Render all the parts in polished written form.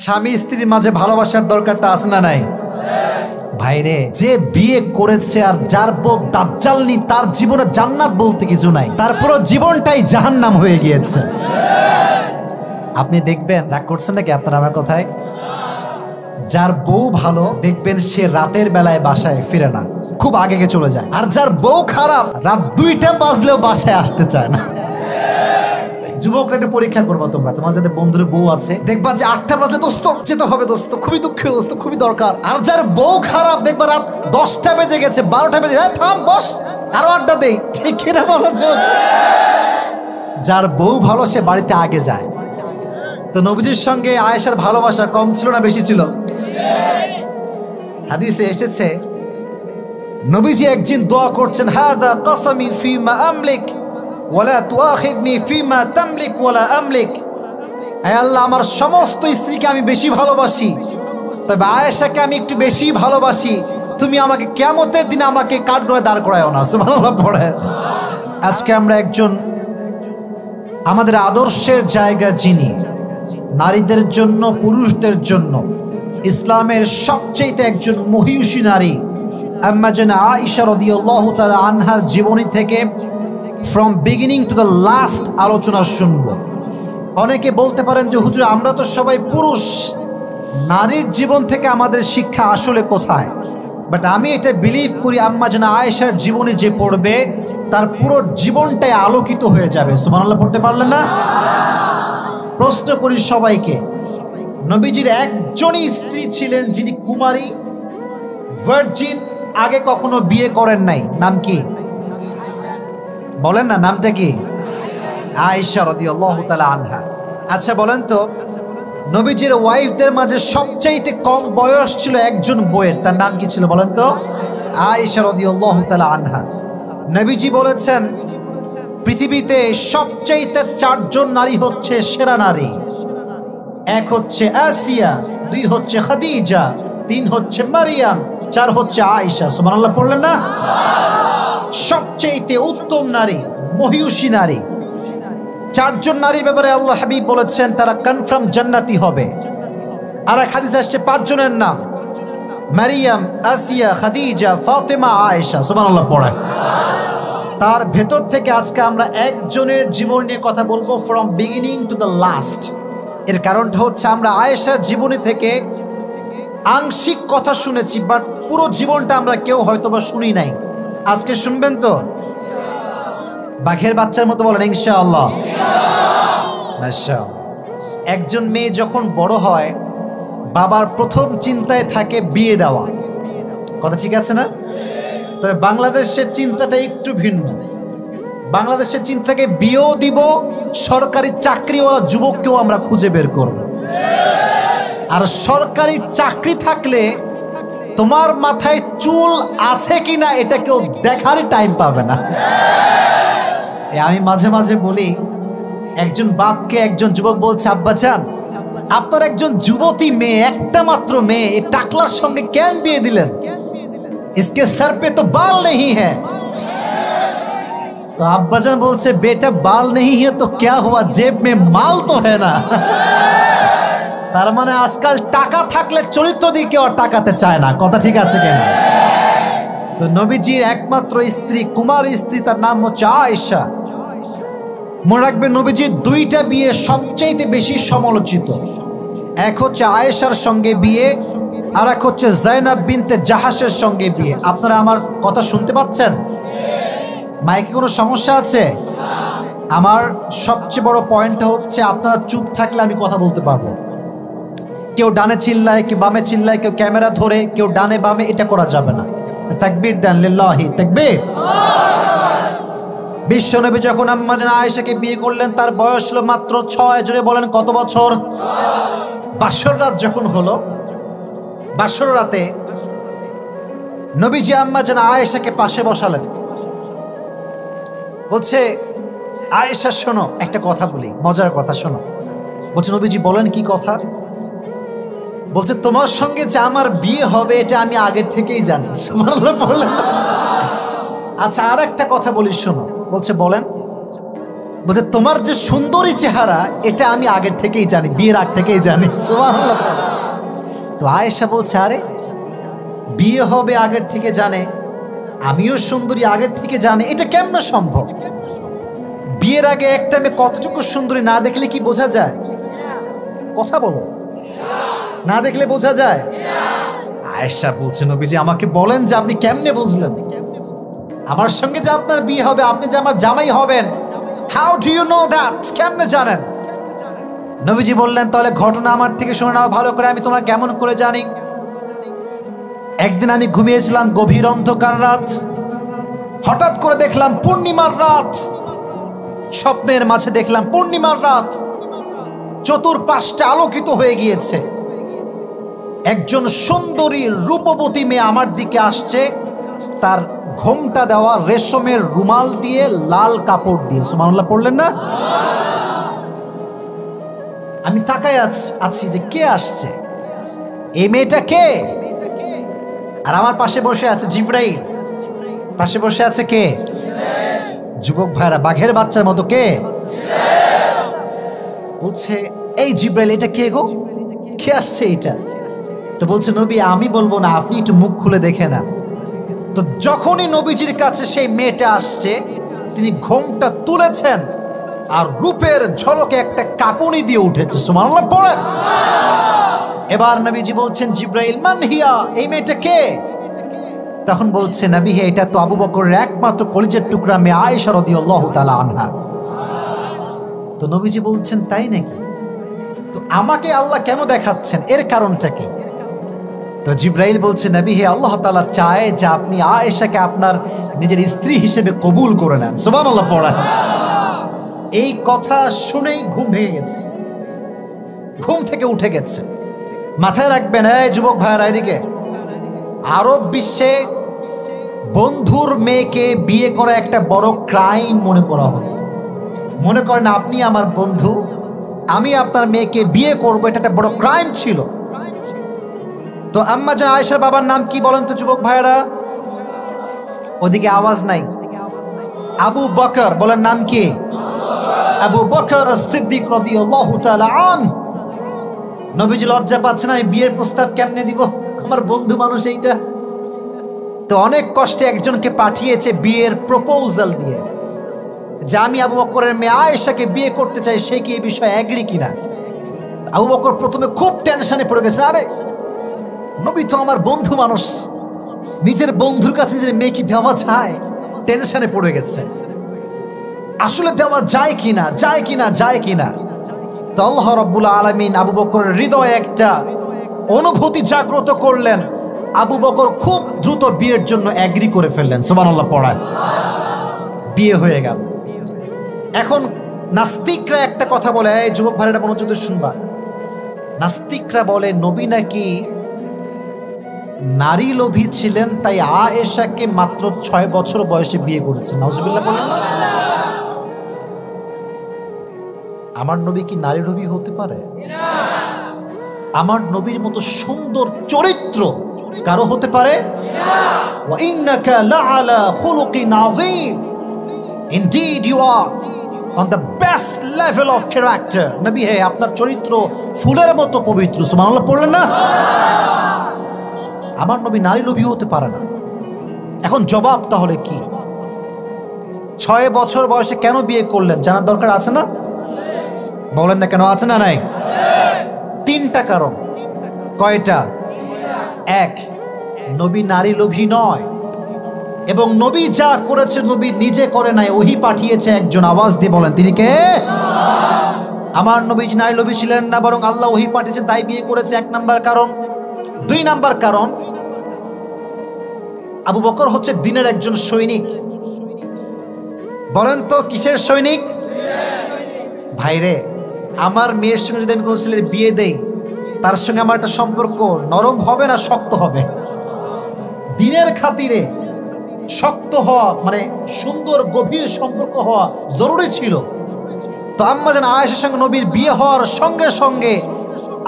স্বামী স্ত্রীর মাঝে ভালোবাসার দরকারটা আছে না নাই? ভাইরে, যে বিয়ে করেছে আর যার বউ দাজ্জালনি, তার জীবনে জান্নাত বলতে কিছু নাই, তার পুরো জীবনটাই জাহান্নাম হয়ে গিয়েছে। আপনি দেখবেন, রাগ করছেন নাকি আপনারা আমার কথায়? যার বউ ভালো দেখবেন সে রাতের বেলায় বাসায় ফিরে না, খুব আগে চলে যায়। আর যার বউ খারাপ রাত 2টা বাজলেও বাসায় আসতে চায় না। যুবকরা একটু পরীক্ষা করবো, তোমরা তোমার যাদের বন্ধুর বউ আছে দেখবা যে 8টা বাজলে দোস্ত যেতে হবে, দোস্ত খুবই দুঃখীয়, দোস্ত খুবই দরকার। আর যার বউ খারাপ দেখবা রাত 10টা বেজে গেছে, 12টা বেজে, থাম বস আরো আড্ডা দেই, ঠিক কিনা বলো? যার বউ ভালো সে বাড়িতে আগে যায়। তো নবীজির সঙ্গে আয়েশার ভালোবাসা কম ছিল না বেশি ছিল? হাদিসে এসেছে নবীজি একদিন দোয়া করছেন, হাদা কসমি ফিমা আমলিক ওয়ালা তুআখিদনি ফিমা তামলিক ওয়ালা আমলিক। হে আল্লাহ, আমার সমস্ত স্ত্রীকে আমি বেশি ভালোবাসি, তবে আয়েশাকে আমি একটু বেশি ভালোবাসি। তুমি আমাকে কিয়ামতের দিনে আমাকে কাঠগড়ায় দাঁড় করায়ও না। সুবহানাল্লাহ পড়ে। আজকে আমরা একজন আমাদের আদর্শের জায়গা যিনি নারীদের জন্য, পুরুষদের জন্য ইসলামের সবচেয়ে একজন মহিয়সী নারী আম্মা জানা আয়েশা রাদিয়াল্লাহু তাআলা আনহার জীবনী থেকে from beginning to the last আলোচনা শুনবো। অনেকে বলতে পারেন যে হুজুর আমরা তো সবাই পুরুষ, নারীর জীবন থেকে আমাদের শিক্ষা আসলে কোথায়? বাট আমি এটা বিলিভ করি আম্মা জানা আয়েশার জীবনী যে পড়বে তার পুরো জীবনটাই আলোকিত হয়ে যাবে। সুবহানাল্লাহ পড়তে পারলেন না? প্রশ্ন করি সবাইকে, নবীজির একজনই স্ত্রী ছিলেন যিনি কুমারী, ভার্জিন, আগে কখনো বিয়ে করেন নাই, নাম কি? বলেন না, নামটা কি? আয়েশা রাদিয়াল্লাহু তাআলা আনহা। আচ্ছা বলেন তো, নবীজির ওয়াইফদের মাঝে সবচাইতে কম বয়স ছিল একজন বউয়ের, তার নাম কি ছিল বলেন তো? আয়েশা রাদিয়াল্লাহু তাআলা আনহা। নবীজি বলেছেন পৃথিবীতে সবচাইতে 4 জন নারী হচ্ছে সেরা নারী। 1 হচ্ছে আসিয়া, 2 হচ্ছে খাদিজা, 3 হচ্ছে মারিয়াম, 4 হচ্ছে আয়েশা। সুবহানাল্লাহ পড়লেন না? সবচাইতে উত্তম নারী, মহিয়সী নারী। 4 জন নারীর ব্যাপারে আল্লাহ হাবিব বলেছেন তারা কনফার্ম জান্নাতি হবে। আর এক হাদিস আসছে 5 জনের নাম, মারিয়াম, আসিয়া, খাদিজা, ফাতেমা, আয়েশা। সুবহানাল্লাহ পড়ে। তার ভেতর থেকে আজকে আমরা একজনের জীবন নিয়ে কথা বলবো, from beginning to the last. এর কারণটা হচ্ছে আমরা আয়েশার জীবনী থেকে আংশিক কথা শুনেছি, বাট পুরো জীবনটা আমরা কেউ হয়তোবা শুনি নাই। আজকে শুনবেন তো? বাঘের বাচ্চার মতো বলেন ইনশাআল্লাহ। মাশাআল্লাহ। একজন মেয়ে যখন বড় হয় বাবার প্রথম চিন্তায় থাকে বিয়ে দেওয়া, কথা ঠিক আছে না? তবে বাংলাদেশের চিন্তাটা একটু ভিন্ন। বাংলাদেশের চিন্তাকে বিয়েও দিব, সরকারি চাকরিওয়ালা যুবককেও আমরা খুঁজে বের করব। আর সরকারি চাকরি থাকলে তোমার মাথায় চুল আছে কিনা এটা কেউ দেখারই টাইম পাবে না। আমি মাঝে মাঝে বলি, একজন বাপকে একজন যুবক বলছে, আব্বাজান আপনার একজন যুবতী মেয়ে, একটা মাত্র মেয়ে, এই টাকলার সঙ্গে কেন বিয়ে দিলেন? इसके सर पे तो बाल नहीं है। तो अब्बाजान बोलছে बेटा बाल नहीं है तो क्या हुआ, जेब में माल तो है ना। তার মানে আজকাল টাকা থাকলে চরিত্র দিয়ে কেউ আর তাকাতে চায় না, কথা ঠিক আছে কেন? তো নবীজির একমাত্র স্ত্রী, কুমারী স্ত্রী, তার নাম হচ্ছে আয়েশা। মনে রাখবেন নবীজির 2টা বিয়ে সবচেয়ে বেশি সমালোচিত। এক হচ্ছে আয়েশার সঙ্গে বিয়ে, আর এক হচ্ছে জাইনাব বিনতে জাহাসের সঙ্গে বিয়ে। আপনারা আমার কথা শুনতে পাচ্ছেন? মাইকে কোনো সমস্যা আছে? আমার সবচেয়ে বড় পয়েন্টটা হচ্ছে আপনারা চুপ থাকলে আমি কথা বলতে পারবো। কেউ ডানে চিল্লায়, কেউ বামে চিল্লায়, কেউ ক্যামেরা ধরে, কেউ ডানে বামে, এটা করা যাবে না। তাকবীর দেন, লিল্লাহি তাকবীর। বিশ্বনবী যখন আম্মা জান আয়েশাকে বিয়ে করলেন তার বয়স ছিল মাত্র 6। জোরে বলেন কত বছর? বাসর রাত যখন হলো, বাসর রাতে নবীজি আম্মা জান আয়েশাকে পাশে বসালেন। বলছে, আয়েশা শোনো একটা কথা বলি, মজার কথা শোনো। বলছে, নবীজি বলেন কি কথা? বলছে, তোমার সঙ্গে যে আমার বিয়ে হবে এটা আমি আগে থেকেই জানি। সুবহানাল্লাহ বললেন। আচ্ছা আর একটা কথা বলি শোনো। বলছে বলেন। বলছে তোমার যে সুন্দরী চেহারা এটা আমি আগের থেকেই জানি, বিয়ের আগ থেকেই জানি। সুবহানাল্লাহ। তো আয়েশা বলছে আরে বিয়ে হবে আগের থেকে জানে, আমিও সুন্দরী আগের থেকে জানে, এটা কেমনে সম্ভব? বিয়ের আগে একটা মেয়ে কতটুকু সুন্দরী না দেখলে কি বোঝা যায়? কথা বলো, না দেখলে বোঝা যায়? আয়েশা বলছে নবীজি আমাকে বলেন যে আপনি কেমনে বুঝলেন আমার সঙ্গে যে আপনার বিয়ে হবে, আপনি যে আমার জামাই হবেন, how do you know that, কেমনে জানেন? নবীজি বললেন তাহলে ঘটনা আমার থেকে শুনে নাও ভালো করে, আমি তোমাকে কেমন করে জানি। একদিন আমি ঘুমিয়েছিলাম, গভীর অন্ধকার রাত, হঠাৎ করে দেখলাম পূর্ণিমার রাত, স্বপ্নের মাঝে দেখলাম পূর্ণিমার রাত, চতুর্পাশটা আলোকিত হয়ে গিয়েছে, একজন সুন্দরী রূপবতী মেয়ে আমার দিকে আসছে, তার ঘোমটা দেওয়া রেশমের রুমাল দিয়ে, লাল কাপড় দিয়ে। সুবহানাল্লাহ পড়লেন না? আমি তাকায় আছি যে কে আসছে, এই মেয়েটা কে? আর আমার পাশে বসে আছে জিবরাইল, পাশে বসে আছে কে? যুবক ভাইরা বাঘের বাচ্চার মতো কে? বলছে এই জিবরাইল এটা কে গো, কে আসছে এটা? তো বলছে নবী আমি বলবো না, আপনি একটু মুখ খুলে দেখে না। তো যখনই নবীজির কাছে সেই মেয়েটা আসছে, তিনি ঘোমটা তুলেছেন আর রূপের ঝলকে একটা কাঁপুনি দিয়ে উঠেছে। সুবহানাল্লাহ পড়েন। এবার নবীজি বলছেন জিবরাইল মান হিয়া, এই মেয়েটা কে? তখন বলছে নবী হে এটা তো আবু বকরের একমাত্র কলিজার টুকরা মেয়ে আয়েশা রাদিয়াল্লাহু তাআলা আনহা। তো নবীজি বলছেন তাই নাকি? তো আমাকে আল্লাহ কেন দেখাচ্ছেন, এর কারণটা কি? তো জিবরাইল বলছে নবী হে আল্লাহ তাআলা চায় যে আপনি আয়েশাকে আপনার নিজের স্ত্রী হিসেবে কবুল করে নেন। সুবহানাল্লাহ পড়েন। এই কথা শুনেই ঘুম ভেঙে গেছে, ঘুম থেকে উঠে গেছে। মাথায় রাখবেন এই যুবক ভাইয়েরা, এদিকে আরব বিশ্বে বন্ধুর মেয়েকে বিয়ে করা একটা বড় ক্রাইম মনে করা হয়। মনে করেন আপনি আমার বন্ধু, আমি আপনার মেয়েকে বিয়ে করবো, এটা একটা বড় ক্রাইম ছিল। তো আম্মা জান আয়েশার বাবার নাম কি বলেন তো যুবক ভাইয়েরা? ওদিকে আওয়াজ নাই। আবু বকর, বলেন নাম কি? আবু বকর সিদ্দিক রাদিয়াল্লাহু তাআলা আনহু। নবীজি লজ্জা পাচ্ছেন আমি বিয়ের প্রস্তাব কেমনে দিব, আমার বন্ধু মানুষ এইটা। তো অনেক কষ্টে একজনকে পাঠিয়েছে বিয়ের প্রপোজাল দিয়ে, যে আমি আবু বকরের মেয়ে আয়েশাকে বিয়ে করতে চাই, সে কি এই বিষয়ে এগ্রি কিনা। আবু বকর প্রথমে খুব টেনশনে পড়ে গেছে, আরে নবী তো আমার বন্ধু মানুষ, নিজের বন্ধুর কাছে নিজের মেয়ে কি দেওয়া যায়? টেনশনে পড়ে গেছে, আসলে দেওয়া যায় কিনা, যায় কিনা, যায় কিনা। তো আল্লাহ রাব্বুল আলামিন আবু বকরের হৃদয়ে একটা অনুভূতি জাগ্রত করলেন, আবু বকর খুব দ্রুত বিয়ের জন্য এগ্রি করে ফেললেন। সুবহানাল্লাহ পড়ায় বিয়ে হয়ে গেল। এখন নাস্তিকরা একটা কথা বলে, এই যুবক ভাইরা মনোযোগ দিয়ে শুনবা, নাস্তিকরা বলে নবী নাকি নারী লোভী ছিলেন, তাই আয়েশাকে মাত্র 6 বছর বয়সে বিয়ে করেছেন। নাউজুবিল্লাহ বলেন। আমার নবী কি নারী লোভী হতে পারে? আমার নবীর মতো সুন্দর চরিত্র কারো হতে পারে? ওয়া ইন্নাকা লাআলা খুলুকিন আযীম, indeed you are on the best level of character. নবী হে আপনার চরিত্র ফুলের মতো পবিত্র। সুবহানাল্লাহ পড়লেন না? আমার নবী নারী লোভী হতে পারে না। এখন জবাব তাহলে কি? 6 বছর বয়সে কেন বিয়ে করলেন জানার দরকার আছে না? বলেন না কেন, আছে না নাই? 3টা কারণ। কয়টা? 1, নবী নারী লোভী নয়, এবং নবী যা করেছে নবী নিজে করে নাই, ওহী পাঠিয়েছে একজন। আওয়াজ দিয়ে বলেন তিনি কে? আমার নবী নারী লোভী ছিলেন না, বরং আল্লাহ ওহী পাঠিয়েছেন, তাই বিয়ে করেছে। 1 নাম্বার কারণ। 2 নাম্বার কারণ, আবু বকর হচ্ছে দ্বীনের একজন সৈনিক। বলেন তো কিসের সৈনিক? ভাইরে, আমার মেয়ের সঙ্গে যদি আমি কোনো ছেলের বিয়ে দেই, তার সঙ্গে আমার একটা সম্পর্ক নরম হবে না শক্ত হবে? দ্বীনের খাতিরে শক্ত হওয়া মানে সুন্দর গভীর সম্পর্ক হওয়া জরুরি ছিল। তো আম্মা জান আয়েশার সঙ্গে নবীর বিয়ে হওয়ার সঙ্গে সঙ্গে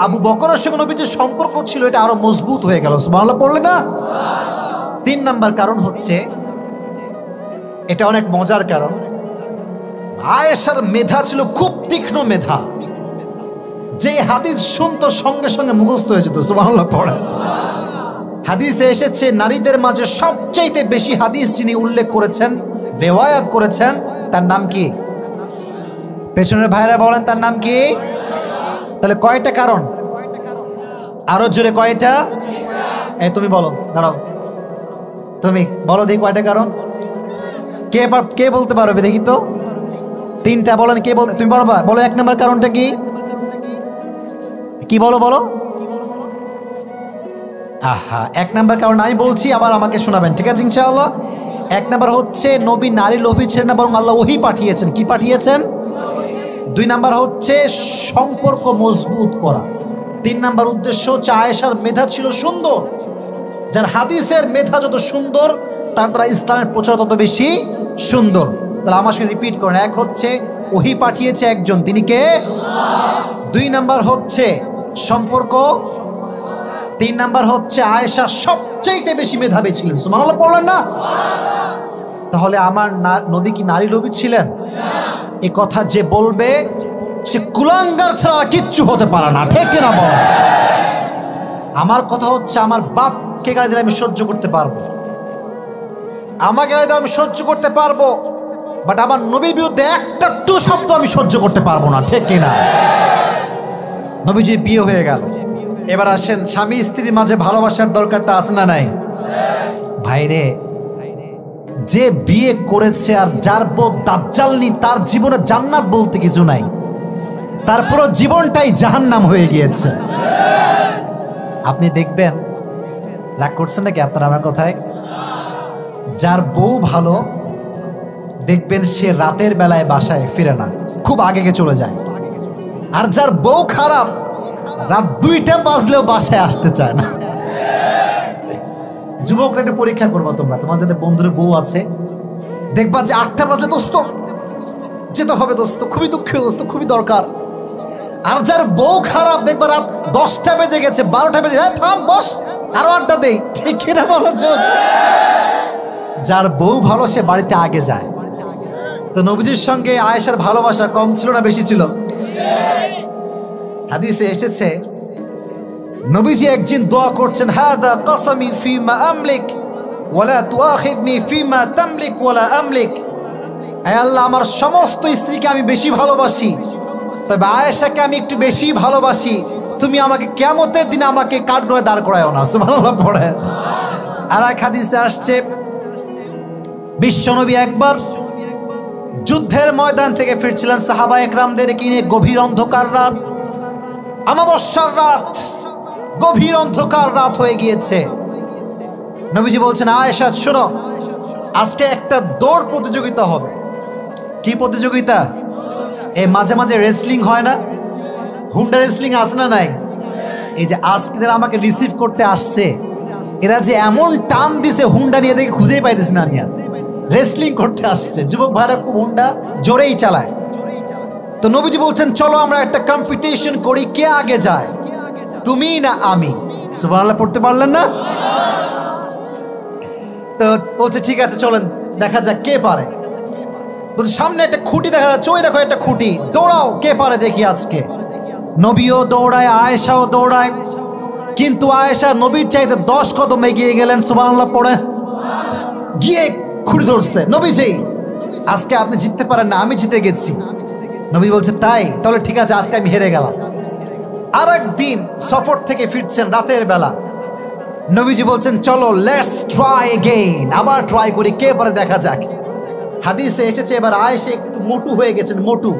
আবু বকরের সঙ্গে নবীর যে সম্পর্ক ছিল এটা আরো মজবুত হয়ে গেল। সুবহানাল্লাহ পড়লে না? 3 নাম্বার কারণ হচ্ছে, এটা অনেক মজার কারণ। আয়েশার মেধা ছিল খুব তীক্ষ্ণ মেধা, যে হাদিস শুনতো সঙ্গে সঙ্গে মুখস্থ হয়ে যেত। সুবহানাল্লাহ পড়ে। হাদিসে এসেছে নারীদের মাঝে সবচাইতে বেশি হাদিস যিনি উল্লেখ করেছেন, রিওয়ায়াত করেছেন, তার নাম কি? পেছনের ভাইরা বলেন তার নাম কি? তাহলে কয়টা কারণ? আরো জোরে কয়টা? এই তুমি বলো, দাঁড়াও, তুমি বলো দেখি কয়টা কারণ। কে বলতে পারবে দেখি তো? তিনটা বলেন। কে বলতে? তুমি পারবা? বলো এক নম্বর কারণটা কি? কি বলো বলো? আহা, এক নাম্বার কারণ আমি বলছি, আবার আমাকে শোনাবেন, ঠিক আছে ইনশাআল্লাহ? এক নাম্বার হচ্ছে নবী নারী লোভী ছিলেন না, বরং আল্লাহ ওহী পাঠিয়েছেন। কি পাঠিয়েছেন? দুই নাম্বার হচ্ছে সম্পর্ক মজবুত করা। তিন নাম্বার উদ্দেশ্য হচ্ছে আয়েশার মেধা ছিল সুন্দর। যার হাদিসের মেধা যত সুন্দর, তার দ্বারা ইসলামের প্রচার তত বেশি সুন্দর। তাহলে আমার সঙ্গে রিপিট করেন। এক হচ্ছে ওহী পাঠিয়েছে একজন, তিনি কে? দুই নাম্বার হচ্ছে সম্পর্ক। তিন নাম্বার হচ্ছে আয়েশা সবচাইতে বেশি মেধাবী ছিলেন। সুবহানাল্লাহ পড়লেন না? তাহলে আমার নবী কি নারী লোভী ছিলেন? এ কথা যে বলবে সে কুলাঙ্গার ছাড়া কিচ্ছু হতে পারে না, ঠিক কিনা বল? আমার কথা হচ্ছে, আমার বাপকে গালি দিলে আমি সহ্য করতে পারবো, আমাকে গালি দিলে আমি সহ্য করতে পারবো, বাট আমার নবীর বিরুদ্ধে একটা টু শব্দ আমি সহ্য করতে পারবো না, ঠিক কিনা? নবীজির বিয়ে হয়ে গেল। এবার আসেন, স্বামী স্ত্রীর মাঝে ভালোবাসার দরকারটা আছে না নাই? ভাইরে, যে বিয়ে করেছে আর যার বউ দাজ্জালনি, তার জীবনে জান্নাত বলতে কিছু নাই, তারপরও জীবনটাই জাহান্নাম হয়ে গিয়েছে। আপনি দেখবেন, রাগ করছেন নাকি আপনারা আমার কথায়? যার বউ ভালো, দেখবেন সে রাতের বেলায় বাসায় ফিরে না, খুব আগে চলে যায়। আর যার বউ খারাপ, রাত 2টা বাজলেও বাসায় আসতে চায় না। যুবকরা একটু পরীক্ষা করবো, তোমার যাদের বন্ধুর বউ আছে, দেখবা যে 8টা বাজলে দোস্ত যেতে হবে, দোস্ত খুবই দুঃখীয়, দোস্ত খুবই দরকার। আর যার বউ খারাপ, দেখবা রাত 10টা বেজে গেছে, 12টা বেজে, হ্যাঁ থাম বস, আরো আড্ডা দেই, ঠিক কিনা বলো? যার বউ ভালো সে বাড়িতে আগে যায়। তো নবীজির সঙ্গে আয়েশার ভালোবাসা কম ছিল না বেশি ছিল? হাদিসে এসেছে নবীজি একদিন দোয়া করছেন, হাদা কসমি ফিমা আমলিক ওয়ালা তুআখিযনি ফিমা তামলিক ওয়ালা আমলিক। হে আল্লাহ, আমার সমস্ত স্ত্রীকে আমি বেশি ভালোবাসি, তবে আয়েশাকে আমি একটু বেশি ভালোবাসি। তুমি আমাকে কিয়ামতের দিনে আমাকে কাঠগড়ায় দাঁড় করায়ও না। সুবহানাল্লাহ পড়ে। আর এক হাদিসে আসছে, বিশ্বনবী একবার যুদ্ধের ময়দান থেকে ফিরছিলেন সাহাবা একরামদের নিয়ে। গভীর অন্ধকার রাত, অমাবস্যার রাত, গভীর অন্ধকার রাত হয়ে গিয়েছে। নবীজি বলছেন, আয়েশা শোনো, আজকে একটা দৌড় প্রতিযোগিতা হবে। কি প্রতিযোগিতা? এই মাঝে মাঝে রেসলিং হয় না, হুন্ডা রেসলিং আছে না নাই? এই যে আজকে যারা আমাকে রিসিভ করতে আসছে, এরা যে এমন টান দিছে, হুন্ডা নিয়ে দেখে খুঁজেই পাইতেছি না আমি আর। রেসলিং করতে আসছে, যুবক ভাইরা খুব হুন্ডা জোরেই চালায়। তো নবীজি বলছেন, চলো আমরা একটা কম্পিটিশন করি, কে আগে যায়, তুমি না আমি? সুবহানাল্লাহ পড়তে পারলেন না? তো বলছে ঠিক আছে চলেন দেখা যাক কে পারে। বলছে সামনে একটা খুঁটি দেখা যাচ্ছে, ওই দেখো একটা খুঁটি, দৌড়াও, কে পারে দেখি আজকে। নবীও দৌড়ায়, আয়েশাও দৌড়ায়, কিন্তু আয়েশা নবীর চাইতে 10 কদম এগিয়ে গেলেন। সুবহানাল্লাহ পড়ে গিয়ে খুঁটি ধরছে, নবীজি আজকে আপনি জিততে পারেন না, আমি জিতে গেছি। নবী বলছে তাই? তাহলে ঠিক আছে, আজকে আমি হেরে গেলাম। আর একদিন সফর থেকে ফিরছেন রাতের বেলা, নবীজি বলছেন চলো লেটস ট্রাই এগেইন, আবার ট্রাই করি, কে পারে দেখা যাক। হাদিসে এসেছে এবার আয়েশা একটু মোটু হয়ে গেছেন। মোটু,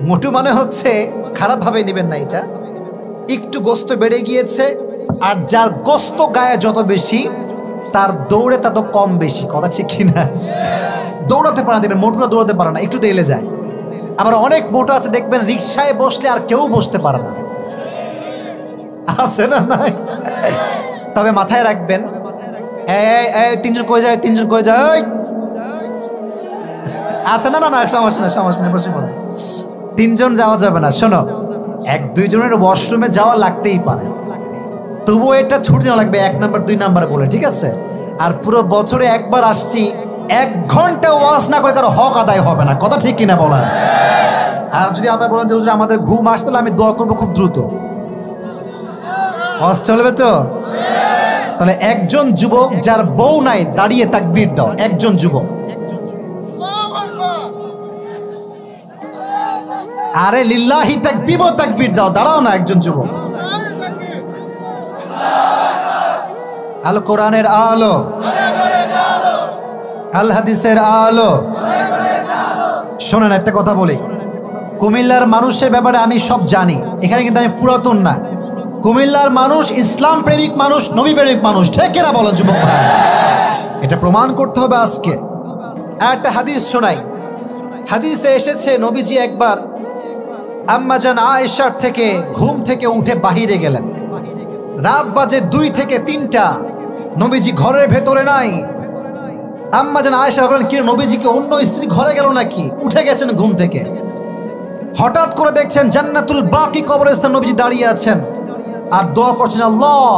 মোটু মানে হচ্ছে, খারাপ ভাবে নেবেন না এটা, একটু গোস্ত বেড়ে গিয়েছে। আর যার গোস্ত গায়ে যত বেশি, তার দৌড়ে তত কম বেশি। কথা ঠিক কিনা? দৌড়াতে পারে না, দেখবেন মোটুরা দৌড়াতে পারে না, একটু দেলে যায়। আবার অনেক মোটু আছে দেখবেন রিক্সায় বসলে আর কেউ বসতে পারে না, আছে না নাই? তবে মাথায় রাখবেন, এই 3 জন কই যায়, 3 জন কই যায়? আচ্ছা না না না, সমস্যা না, সমস্যা নেই, বসে পড়ো। 3 জন যাওয়া যাবে না। শোনো, 1-2 জনের ওয়াশরুমে যাওয়া লাগতেই পারে, তবুও এটা ছুটি না লাগবে 1 নাম্বার 2 নাম্বার বলে, ঠিক আছে? আর পুরো বছরে একবার আসছি, 1 ঘন্টা ওয়াজ না করে কারো হক আদায় হবে না। কথা ঠিক কিনা বলেন? আর যদি আপনারা বলেন যে হুজুর আমাদের ঘুম আসতে, আমি দোয়া করবো খুব দ্রুত, ওয়াজ চলবে তো? তাহলে একজন যুবক যার বউ নাই দাঁড়িয়ে তাকবীর দাও। একজন যুবক, আরে লিল্লাহি তাকবীর ও তাকবীর দাও, দাঁড়াও না একজন যুবক। আল কোরআনের আলো, আল হাদিসের আলো। শোনেন একটা কথা বলি, কুমিল্লার মানুষের ব্যাপারে আমি সব জানি, এখানে কিন্তু আমি পুরাতন না। কুমিল্লার মানুষ ইসলাম প্রেমিক মানুষ, নবী প্রেমিক মানুষ, ঠিক কিনা বলেন যুবক ভাই? এটা প্রমাণ করতে হবে আজকে। একটা হাদিস শোনাই। হাদিসে এসেছে নবীজি একবার আম্মা জান আয়েশার থেকে ঘুম থেকে উঠে বাহিরে গেলেন। রাত বাজে 2 থেকে 3টা, নবীজি ঘরের ভেতরে নাই। আম্মা জান আয়েশা বলেন, কি নবীজিকে অন্য স্ত্রী ঘরে গেল নাকি? উঠে গেছেন ঘুম থেকে। হঠাৎ করে দেখছেন জান্নাতুল বাকি কবরস্থান নবীজি দাঁড়িয়ে আছেন আর দোয়া করছেন, আল্লাহ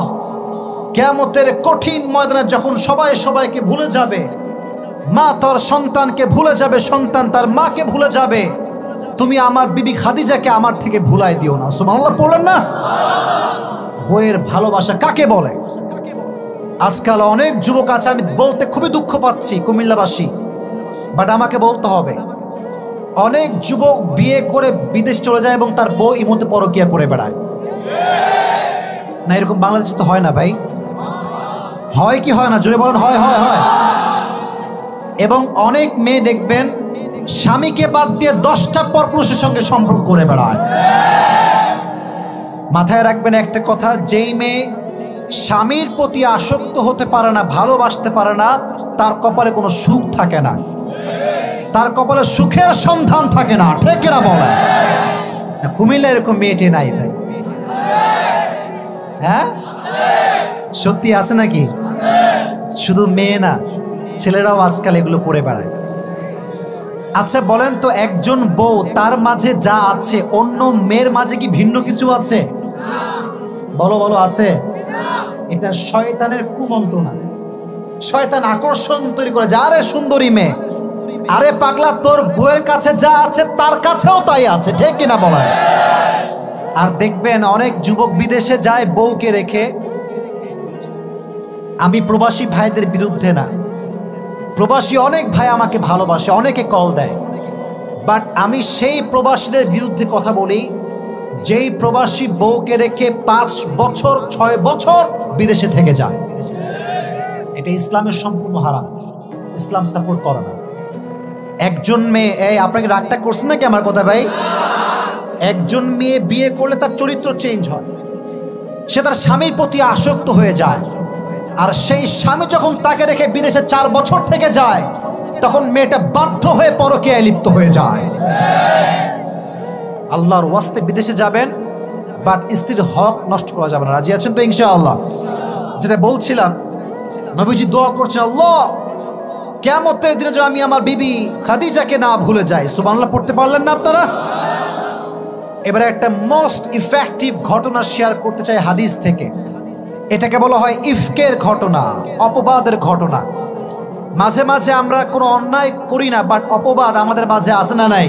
কিয়ামতের কঠিন ময়দানে যখন সবাই সবাইকে ভুলে যাবে, মা তার সন্তানকে ভুলে যাবে, সন্তান তার মাকে ভুলে যাবে, তুমি আমার বিবি খাদিজাকে আমার থেকে ভুলাই দিও না। সুবহানাল্লাহ পড়লেন না? বইয়ের ভালোবাসা কাকে বলে? আজকাল অনেক যুবক আছে, আমি বলতে খুবই দুঃখ পাচ্ছি কুমিল্লাবাসী, বাট আমাকে বলতে হবে, অনেক যুবক বিয়ে করে বিদেশ চলে যায় এবং তার বউ ইমতে পরকিয়া করে বেড়ায়। না এরকম বাংলাদেশে তো হয় না ভাই? হয় কি হয় না? জোরে বলেন। হয় হয় হয়। এবং অনেক মেয়ে দেখবেন স্বামীকে বাদ দিয়ে 10টা পরপুরুষের সঙ্গে সম্পর্ক করে বেড়ায়। মাথায় রাখবেন একটা কথা, যেই মেয়ে স্বামীর প্রতি আসক্ত হতে পারে না, ভালোবাসতে পারে না, তার কপালে কোনো সুখ থাকে না, তার কপালে সুখের সন্ধান থাকে না। ঠিক কিনা বলেন? কুমিল্লা এরকম মেয়েটি নাই ভাই? হ্যাঁ সত্যি আছে নাকি? শুধু মেয়ে না, ছেলেরাও আজকাল এগুলো করে বেড়ায়। আচ্ছা বলেন তো, একজন বউ তার মাঝে যা আছে অন্য মেয়ের মাঝে কি ভিন্ন কিছু আছে? বলো বলো, আছে? এটা শয়তানের কুমন্ত্রণা। শয়তান আকর্ষণ তৈরি করে, যা আরে সুন্দরী মেয়ে, আরে পাগলা তোর বউয়ের কাছে যা আছে তার কাছেও তাই আছে। ঠিক কিনা বলেন? আর দেখবেন অনেক যুবক বিদেশে যায় বউকে রেখে। আমি প্রবাসী ভাইদের বিরুদ্ধে না, প্রবাসী অনেক ভাই আমাকে ভালোবাসে, অনেকে কল দেয়, বাট আমি সেই প্রবাসীদের বিরুদ্ধে কথা বলি যেই প্রবাসী বউকে রেখে 5 বছর 6 বছর বিদেশে থেকে যায়। এটা ইসলামের সম্পূর্ণ হারাম, ইসলাম সাপোর্ট করে না। একজন মেয়ে, এই আপনাকে রাগটা করছেন নাকি আমার কথা ভাই? একজন মেয়ে বিয়ে করলে তার চরিত্র চেঞ্জ হয়, সে তার স্বামীর প্রতি আসক্ত হয়ে যায়। আর সেই স্বামী যখন তাকে রেখে বিদেশে 4 বছর থেকে যায়, তখন মেয়েটা বাধ্য হয়ে পরকীয়ায় লিপ্ত হয়ে যায়। আল্লাহর ওয়াস্তে বিদেশে যাবেন, বাট স্ত্রীর হক নষ্ট করা যাবে না। রাজি আছেন তো ইনশাআল্লাহ? যেটা বলছিলাম, নবীজি দোয়া করছেন, আল্লাহ কিয়ামতের দিনে যেন আমি আমার বিবি খাদিজাকে না ভুলে যাই। সুবহানাল্লাহ পড়তে পারলেন না আপনারা? এবারে একটা মোস্ট ইফেক্টিভ ঘটনা শেয়ার করতে চাই হাদিস থেকে। এটাকে বলা হয় ইফকের ঘটনা, অপবাদের ঘটনা। মাঝে মাঝে আমরা কোনো অন্যায় করি না, বাট অপবাদ আমাদের মাঝে আছে না নাই?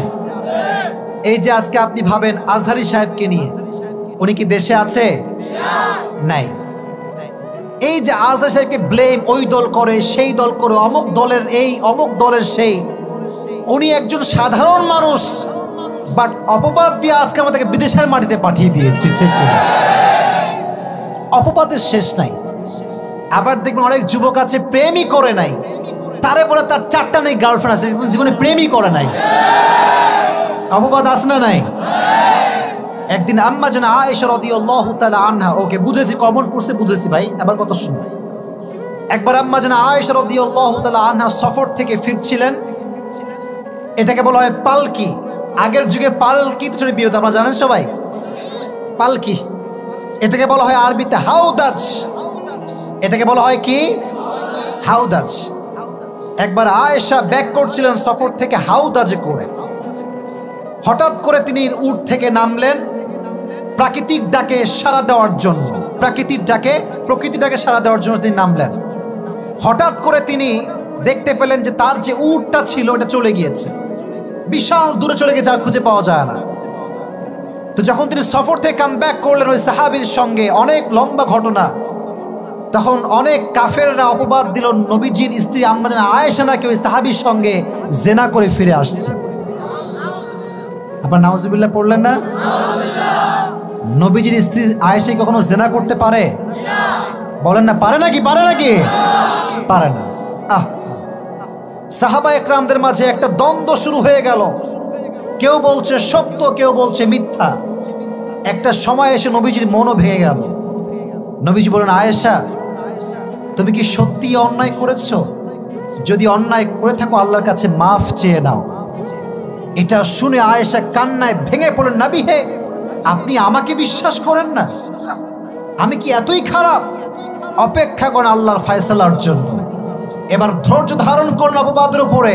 এই যে আজকে আপনি ভাবেন আজহারি সাহেবকে নিয়ে, উনি কি দেশে আছে? নাই। এই যে আজহারি সাহেবকে ব্লেম, ওই দল করে সেই দল করে, অমুক দলের এই অমুক দলের সেই, উনি একজন সাধারণ মানুষ, বাট অপবাদ দিয়ে আজকে আমাদেরকে বিদেশের মাটিতে পাঠিয়ে দিয়েছি। ঠিক না? অপবাদের শেষ নাই। আবার দেখবেন অনেক যুবক আছে প্রেমই করে নাই, তারে বলে তার 4টা নেই গার্লফ্রেন্ড আছে, জীবনে প্রেমই করে নাই। অপবাদ আছে না নাই? একদিন আম্মা জান আয়েশা রাদিয়াল্লাহু তাআলা আনহা, ওকে বুঝেছি, কমন পড়ছে বুঝেছি ভাই, এবার কথা শুনুন। একবার আম্মা জান আয়েশা রাদিয়াল্লাহু তাআলা আনহা সফর থেকে ফিরছিলেন। এটাকে বলা হয় পালকি। আগের যুগে পালকি চড়ে বিয়ে হতো, আপনারা জানেন সবাই? পালকি, এটাকে বলা হয় আরবিতে হাউদাজ। এটাকে বলা হয় কি? হাউদাজ। একবার আয়েশা ব্যাক করছিলেন সফর থেকে হাউদাজে করে। হঠাৎ করে তিনি উট থেকে নামলেন প্রাকৃতিক ডাকে সাড়া দেওয়ার জন্য। প্রকৃতির ডাকে সাড়া দেওয়ার জন্য তিনি নামলেন। হঠাৎ করে তিনি দেখতে পেলেন যে তার যে উটটা ছিল ওটা চলে গিয়েছে, বিশাল দূরে চলে গেছে, আর খুঁজে পাওয়া যায় না। তো যখন তিনি সফর থেকে কাম ব্যাক করলেন ওই সাহাবীর সঙ্গে, অনেক লম্বা ঘটনা, তখন অনেক কাফেররা অপবাদ দিল নবীজির স্ত্রী আম্মা জান আয়েশা নাকি ওই সাহাবীর সঙ্গে জেনা করে ফিরে আসছে। আপনার নাউজুবিল্লাহ পড়লেন না? নবীজির স্ত্রী আয়েশা কখনো জেনা করতে পারে? বলেন না, পারে নাকি? পারে নাকি? পারে না। সাহাবা একরামদের মাঝে একটা দ্বন্দ্ব শুরু হয়ে গেল, কেউ বলছে সত্য, কেউ বলছে মিথ্যা। একটা সময় এসে নবীজির মনও ভেঙে গেল। নবীজি বলেন, আয়েশা তুমি কি সত্যি অন্যায় করেছো? যদি অন্যায় করে থাকো আল্লাহর কাছে মাফ চেয়ে নাও। এটা শুনে আয়েশা কান্নায় ভেঙে পড়লেন, নবী হে, আপনি আমাকে বিশ্বাস করেন না? আমি কি এতই খারাপ? অপেক্ষা করেন আল্লাহর ফয়সালার জন্য। এবার ধৈর্য ধারণ করুন অপবাদের উপরে।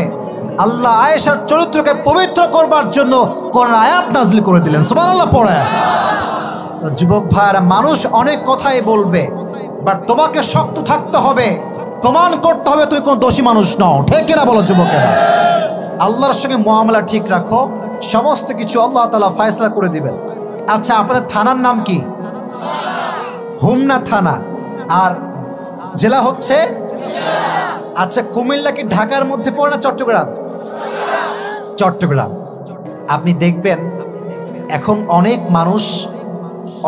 আল্লাহ আয়েশার চরিত্রকে পবিত্র করবার জন্য কোরআন আয়াত নাযিল করে দিলেন। সুবহানাল্লাহ পড়ে। যুবক ভাইরা, মানুষ অনেক কথাই বলবে, বাট তোমাকে শক্ত থাকতে হবে, প্রমাণ করতে হবে তুমি কোনো দোষী মানুষ নও। ঠিক কিনা বলো যুবকেরা? আল্লাহর সঙ্গে মুআমালা ঠিক রাখো, সমস্ত কিছু আল্লাহ তাআলা ফয়সালা করে দিবেন। আচ্ছা, আপনাদের থানার নাম কি? হোমনা থানা। আর জেলা হচ্ছে? আচ্ছা, কুমিল্লা কি ঢাকার মধ্যে পড়ে না চট্টগ্রাম? চট্টগ্রাম। আপনি দেখবেন এখন অনেক মানুষ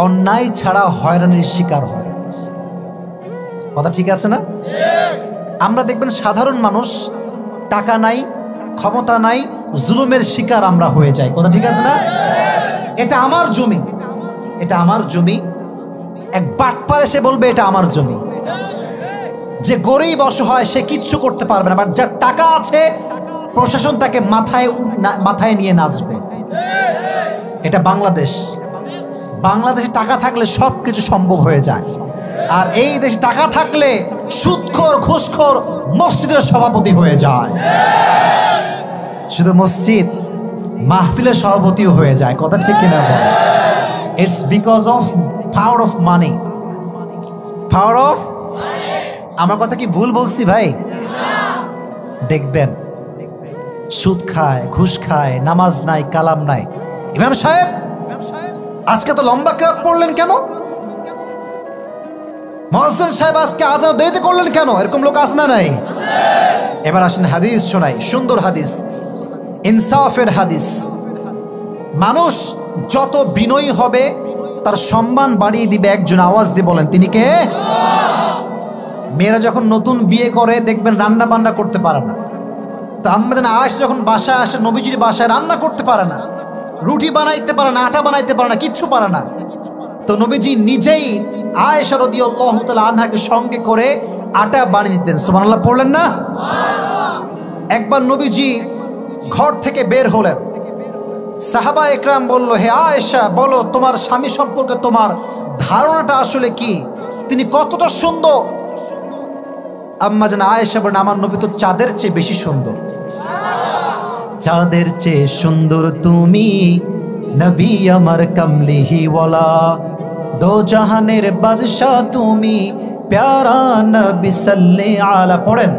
অন্যায় ছাড়া হয়রানির শিকার হয়। কথা ঠিক আছে না? আমরা দেখবেন সাধারণ মানুষ, টাকা নাই, ক্ষমতা নাই, জুলুমের শিকার আমরা হয়ে যাই। কথা ঠিক আছে না? এটা আমার জমি, এটা আমার জমি। এক বাটপার এসে বলবে এটা আমার জমি। যে গরিব অসহায় সে কিচ্ছু করতে পারবে না, বাট যার টাকা আছে প্রশাসন তাকে মাথায় নিয়ে নাচবে। এটা বাংলাদেশ। বাংলাদেশে টাকা থাকলে সব কিছু সম্ভব হয়ে যায়। আর এই দেশে টাকা থাকলে সুদখোর ঘুষখোর মসজিদের সভাপতি হয়ে যায়। শুধু মসজিদ, মাহফিলের সভাপতিও হয়ে যায়। কথা ঠিক কিনা? It's because of power of money. Power of, আমার কথা কি ভুল বলছি ভাই? দেখবেন সুদ খায়, ঘুষ খায়, নামাজ নাই, কালাম নাই। ইমাম সাহেব আজকে তো লম্বা কিরাত পড়লেন কেন? মুয়াজ্জিন সাহেব আজকে আজান দেরিতে করলেন কেন? এরকম লোক আছে না নাই? এবার আসেন হাদিস শোনাই, সুন্দর হাদিস, ইনসাফের হাদিস। মানুষ যত বিনয়ী হবে তার সম্মান বাড়িয়ে দিবে একজন, আওয়াজ দিয়ে বলেন তিনি কে? মেয়েরা যখন নতুন বিয়ে করে দেখবেন রান্না বান্না করতে পারে না। তো আম্মা জান আয়েশা যখন বাসায় আসে, নবীজির বাসায় রান্না করতে পারে না, রুটি বানাইতে পারে না, আটা বানাইতে পারে না, কিচ্ছু পারে না। তো নবীজি নিজেই আয়েশা রাদিয়াল্লাহু তাআলা আনহাকে সঙ্গে করে আটা বানিয়ে দিতেন। সুবহানাল্লাহ পড়লেন না? একবার নবীজি ঘর থেকে বের হলেন, সাহাবা একরাম বলল, হে আয়েশা বলো তোমার স্বামী সম্পর্কে তোমার ধারণাটা আসলে কি, তিনি কতটা সুন্দর? আম্মা জান আয়েশা বলেন, আমার নবী তো চাঁদের চেয়ে বেশি সুন্দর। চাঁদের চেয়ে সুন্দর তুমি নবী আমার কামলিহি ওয়ালা, দো জাহানের বাদশা তুমি প্যারা নবী সাল্লাল্লাহু আলা। পড়েন,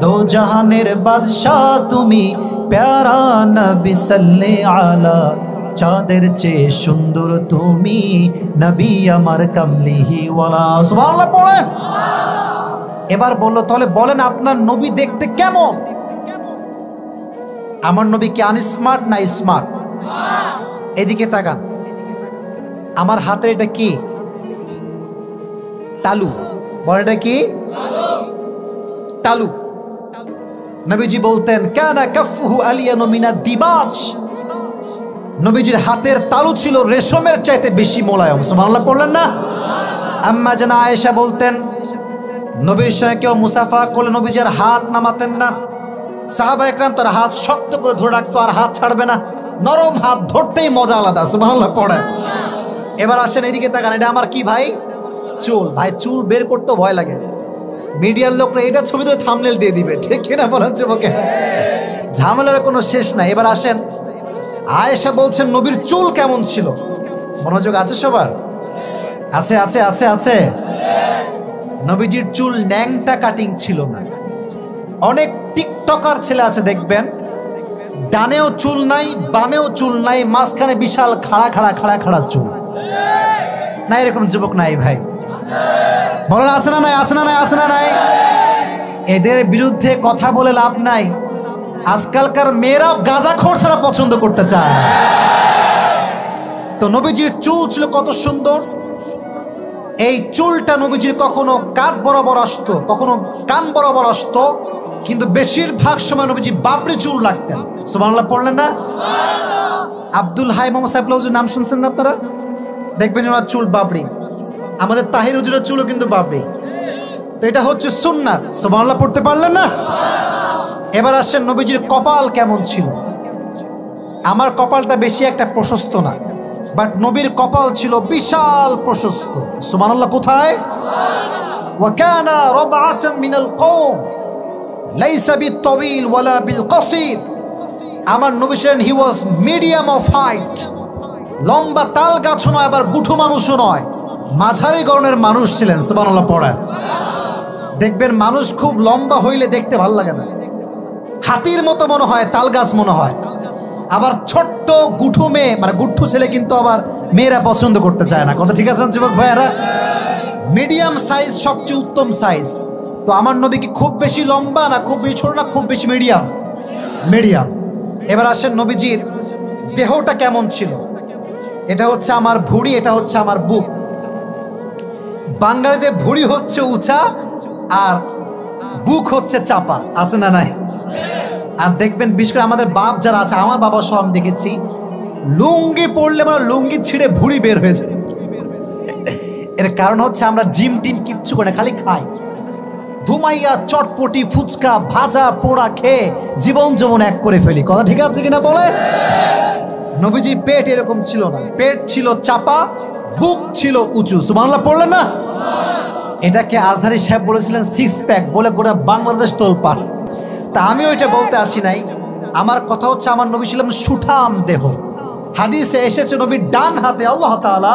দো জাহানের বাদশা তুমি প্যারা নবী সাল্লাল্লাহু আলা, চাঁদের চেয়ে সুন্দর তুমি নবী আমার কামলিহি ওয়ালা। সুবহানাল্লাহ পড়েন। এবার বললো, তাহলে বলেন আপনার নবী দেখতে কেমন? আমার নবী কি আনস্মার্ট না স্মার্ট? এদিকে তাকান, আমার হাতে এটা কি? তালু। বলেন এটা কি? তালু। নবীজি বলতেন, কানা কাফুহু আলিয়ানু মিনাদ দিবাজ। নবীজির হাতের তালু ছিল রেশমের চাইতে বেশি মোলায়েম। সুবহানাল্লাহ পড়লেন না? আম্মা জান আয়েশা বলতেন, নবীর সঙ্গে কেউ মুসাফা করলে নবীজির হাত নামাতেন না। সাহাবা একরাম তার হাত শক্ত করে ধরে রাখতো, আর হাত ছাড়বে না। নরম হাত ধরতেই মজা আলাদা। সুবহানাল্লাহ পড়েন। এবার আসেন এদিকে তাকান, এটা আমার কি ভাই? চুল। ভাই চুল বের করতে ভয় লাগে, মিডিয়ার লোকরা এটা ছবি ধরে থাম্বনেল দিয়ে দিবে। ঠিক কিনা বলেন যুবকে? ঝামেলার কোনো শেষ নাই। এবার আসেন, আয়েশা বলছেন নবীর চুল কেমন ছিল? মনোযোগ আছে সবার? আছে আছে আছে আছে। নবীজির চুল ন্যাংটা কাটিং ছিল না, অনেক টিকটকার ছেলে আছে দেখবেন, ডানেও চুল নাই, বামেও চুল নাই, মাঝখানে বিশাল খাড়া খাড়া খাড়া খাড়া চুল। না এরকম যুবক নাই ভাই? বলেন আছে না নাই? আছে না নাই? আছে না নাই? এদের বিরুদ্ধে কথা বলে লাভ নাই। আজকালকার মেয়েরাও গাঁজাখোর ছাড়া পছন্দ করতে চায়। তো নবীজির চুল ছিল কত সুন্দর। এই চুলটা নবীজির কখনো কাঁধ বরাবর আসতো, কখনো কান বরাবর আসতো, কিন্তু বেশিরভাগ সময় নবীজি বাবরি চুল রাখতেন। সুবহানাল্লাহ পড়লেন না? আব্দুল হাই মোহাম্মদ সাইফুল্লাহ হুজুর নাম শুনছেন না আপনারা? দেখবেন ওনার চুল বাবরি। আমাদের তাহির হুজুরের চুলও কিন্তু বাবরি। তো এটা হচ্ছে সুন্নাত। সুবহানাল্লাহ পড়তে পারলেন না? এবার আসেন নবীজির কপাল কেমন ছিল। আমার কপালটা বেশি একটা প্রশস্ত না, বাট নবীর কপাল ছিল বিশাল প্রশস্ত। সুবহানাল্লাহ কোথায়? ওয়া কানা রাবআতাম মিনাল কওম লাইসা বিত-তাওয়িল ওয়ালা বিল-কাসীর। আমার নবী ছিলেন হি ওয়াজ মিডিয়াম অফ হাইট, লম্বা তাল গাছ নয়, আবার গুঠু মানুষও নয়, মাঝারি গড়নের মানুষ ছিলেন। সুবহানাল্লাহ পড়েন। দেখবেন মানুষ খুব লম্বা হইলে দেখতে ভালো লাগে না, হাতির মতো মনে হয়, তাল গাছ মনে হয়। আবার ছোট্ট গুঠু মেয়ে, মানে গুঠু ছেলে কিন্তু আবার মেয়েরা পছন্দ করতে চায় না। কথা ঠিক আছে যুবক ভাইয়েরা? মিডিয়াম সাইজ সবচেয়ে উত্তম সাইজ। তো আমার নবী কি খুব বেশি লম্বা না খুব বেশি ছোট না খুব বেশি মিডিয়াম? মিডিয়াম। এবার আসেন নবীজির দেহটা কেমন ছিল। এটা হচ্ছে আমার ভুঁড়ি, এটা হচ্ছে আমার বুক। বাঙালিদের ভুঁড়ি হচ্ছে উঁচা আর বুক হচ্ছে চাপা, আছে না নাই? আর দেখবেন বিশেষ করে আমাদের বাপ যারা আছে, আমার বাবা সব আমি দেখেছি, লুঙ্গি পরলে মানে লুঙ্গি ছিঁড়ে ভুঁড়ি বের হয়ে যায়। এর কারণ হচ্ছে আমরা জিম টিম কিচ্ছু করে না, খালি খাই, ধুমাইয়া চটপটি ফুচকা ভাজা পোড়া খেয়ে জীবন যেমন এক করে ফেলি। কথা ঠিক আছে কিনা বলে? নবীজির পেট এরকম ছিল না, পেট ছিল চাপা, বুক ছিল উঁচু। সুবহানাল্লাহ পড়লেন না? এটাকে আজহারি সাহেব বলেছিলেন সিক্স প্যাক, বলে গোটা বাংলাদেশ তোলপাড়। তা আমি ওইটা বলতে আসি নাই। আমার কথা হচ্ছে আমার নবী ছিলাম সুঠাম দেহ। হাদিসে এসেছে নবীর ডান হাতে আল্লাহ তাআলা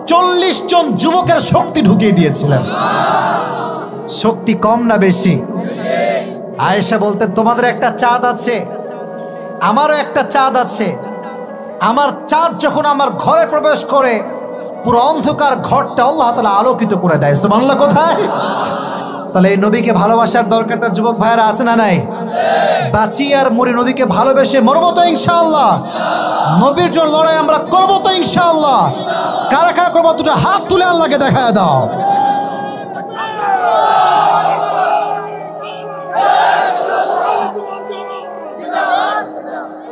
40 জন যুবকের শক্তি ঢুকিয়ে দিয়েছিলেন। শক্তি কম না বেশি? আয়েশা বলতেন তোমাদের একটা চাঁদ আছে, আমারও একটা চাঁদ আছে। আমার চাঁদ যখন আমার ঘরে প্রবেশ করে পুরো অন্ধকার ঘরটা আল্লাহ তাআলা আলোকিত করে দেয়। সুবহানাল্লাহ কোথায়? তাহলে এই নবীকে ভালোবাসার দরকারটা যুবক ভাইয়েরা আছে না নাই? বাঁচি আর মরি নবীকে ভালোবেসে মরবো তো ইনশাআল্লাহ। নবীর জন্য লড়াই আমরা করবো তো ইনশাআল্লাহ। কারা কারা করবো দুটো হাত তুলে আল্লাহকে দেখায় দাও।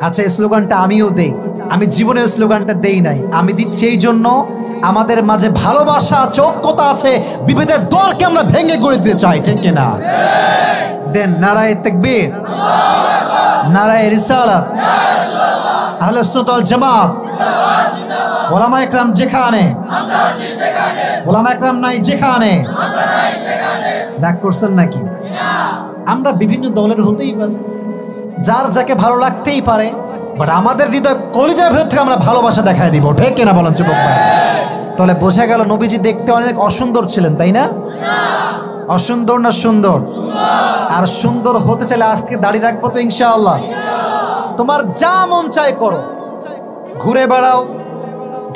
আচ্ছা এই স্লোগানটা আমিও দেই, আমি জীবনের স্লোগানটা দেই নাই, আমি দিচ্ছি এই জন্য আমাদের মাঝে ভালোবাসা আছে, ঐক্যতা আছে, বিভেদের দরকে আমরা ভেঙে গড়ে দিতে চাই, ঠিক কিনা? দেন নারায়ে তাকবীর, নারায়ে রিসালাত, আহলে সুন্নাত ওয়াল জামাত, ওলামা ইকরাম যেখানে, ওলামা ইকরাম নাই যেখানে। ডাক করছেন নাকি? আমরা বিভিন্ন দলের হতেই পারি, যার যাকে ভালো লাগতেই পারে, বাট আমাদের হৃদয় কলিজার ভেতর থেকে আমরা ভালোবাসা দেখায় দিব, ঠিক কিনা বলেন যুবক ভাই? তাহলে বোঝা গেল নবীজি দেখতে অনেক অসুন্দর ছিলেন, তাই না? অসুন্দর না সুন্দর? আর সুন্দর হতে চাইলে আজ থেকে দাড়ি রাখবো তো ইনশাআল্লাহ। তোমার যা মন চাই করো, ঘুরে বেড়াও,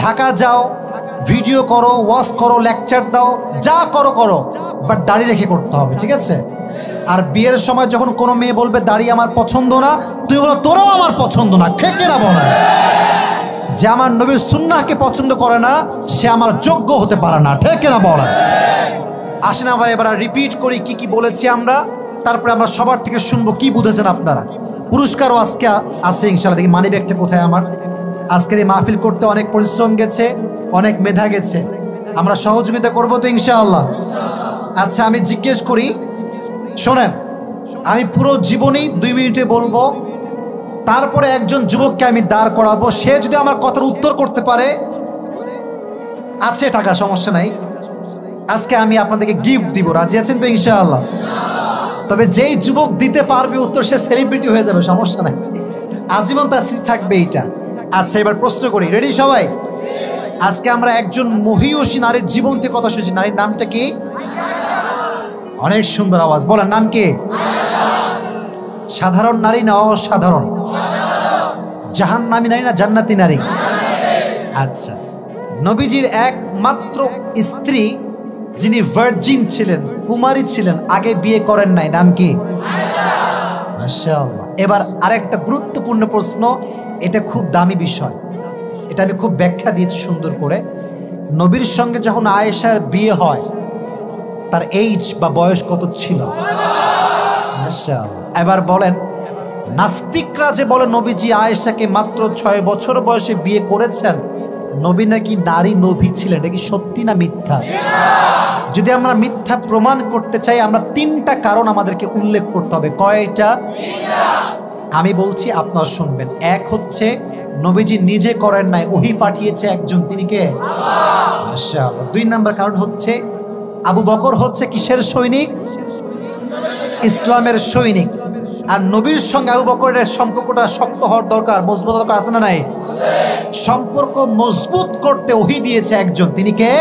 ঢাকা যাও, ভিডিও করো, ওয়াচ করো, লেকচার দাও, যা করো করো, বাট দাড়ি রেখে করতে হবে, ঠিক আছে? আর বিয়ের সময় যখন কোনো মেয়ে বলবে দাড়ি আমার পছন্দ না, তুই বলো তোরাও আমার পছন্দ না, ঠিক কিনা বলে? যে আমার নবীর সুন্নাহকে পছন্দ করে না সে আমার যোগ্য হতে পারে না, ঠিক কিনা বলে? আসেন আবার এবার রিপিট করি কি কি বলেছি আমরা, তারপরে আমরা সবার থেকে শুনবো কি বুঝেছেন আপনারা। পুরস্কারও আজকে আছে ইনশাআল্লাহ। দেখি মানি ব্যাগটা কোথায় আমার। আজকের এই মাহফিল করতে অনেক পরিশ্রম গেছে, অনেক মেধা গেছে, আমরা সহযোগিতা করবো তো ইনশাআল্লাহ। আচ্ছা আমি জিজ্ঞেস করি, শোনেন, আমি পুরো জীবনেই 2 মিনিটে বলবো, তারপরে একজন যুবককে আমি দাঁড় করাবো, সে যদি আমার কথার উত্তর করতে পারে আছে টাকা, সমস্যা নাই, আজকে আমি আপনাদেরকে গিফট দিব। রাজি আছেন তো ইনশাআল্লাহ? তবে যেই যুবক দিতে পারবে উত্তর সে সেলিব্রিটি হয়ে যাবে, সমস্যা নাই, আজীবন তার স্মৃতি থাকবে এইটা। আচ্ছা এবার প্রশ্ন করি, রেডি সবাই? আজকে আমরা একজন মহিয়সী নারীর জীবন থেকে কথা শুনছি। নারীর নামটা কি? অনেক সুন্দর আওয়াজ, বলেন নাম কি? সাধারণ নারী না অসাধারণ? জাহান্নামী নারী না জান্নাতি নারী? আচ্ছা, নবীজির একমাত্র স্ত্রী যিনি ভার্জিন ছিলেন, কুমারী ছিলেন, আগে বিয়ে করেন নাই, নাম কি? মাশাআল্লাহ। এবার আরেকটা গুরুত্বপূর্ণ প্রশ্ন, এটা খুব দামি বিষয়, এটা আমি খুব ব্যাখ্যা দিয়েছি সুন্দর করে। নবীর সঙ্গে যখন আয়েশার বিয়ে হয় তার এইজ বা বয়স কত ছিল? মাশাআল্লাহ। এবার বলেন, নাস্তিকরা যে বলে নবীজি আয়েশাকে মাত্র 6 বছর বয়সে বিয়ে করেছেন, নবী নাকি নারী নবী ছিলেন, এটা কি সত্যি না মিথ্যা? যদি আমরা মিথ্যা প্রমাণ করতে চাই, আমরা 3টা কারণ আমাদেরকে উল্লেখ করতে হবে। কয়টা? আমি বলছি, আপনারা শুনবেন। এক হচ্ছে নবীজি নিজে করেন নাই, ওহী পাঠিয়েছে একজন, তিনি কে? মাশাআল্লাহ। 2 নম্বর কারণ হচ্ছে আবু বকর হচ্ছে কিসের সৈনিক? ইসলামের সৈনিক। আর নবীর সঙ্গে আবু বকরের সম্পর্কটা শক্ত হওয়ার দরকার, মজবুত দরকার, আছে না নাই? সম্পর্ক মজবুত করতে ওহী দিয়েছে একজন, তিনি কে?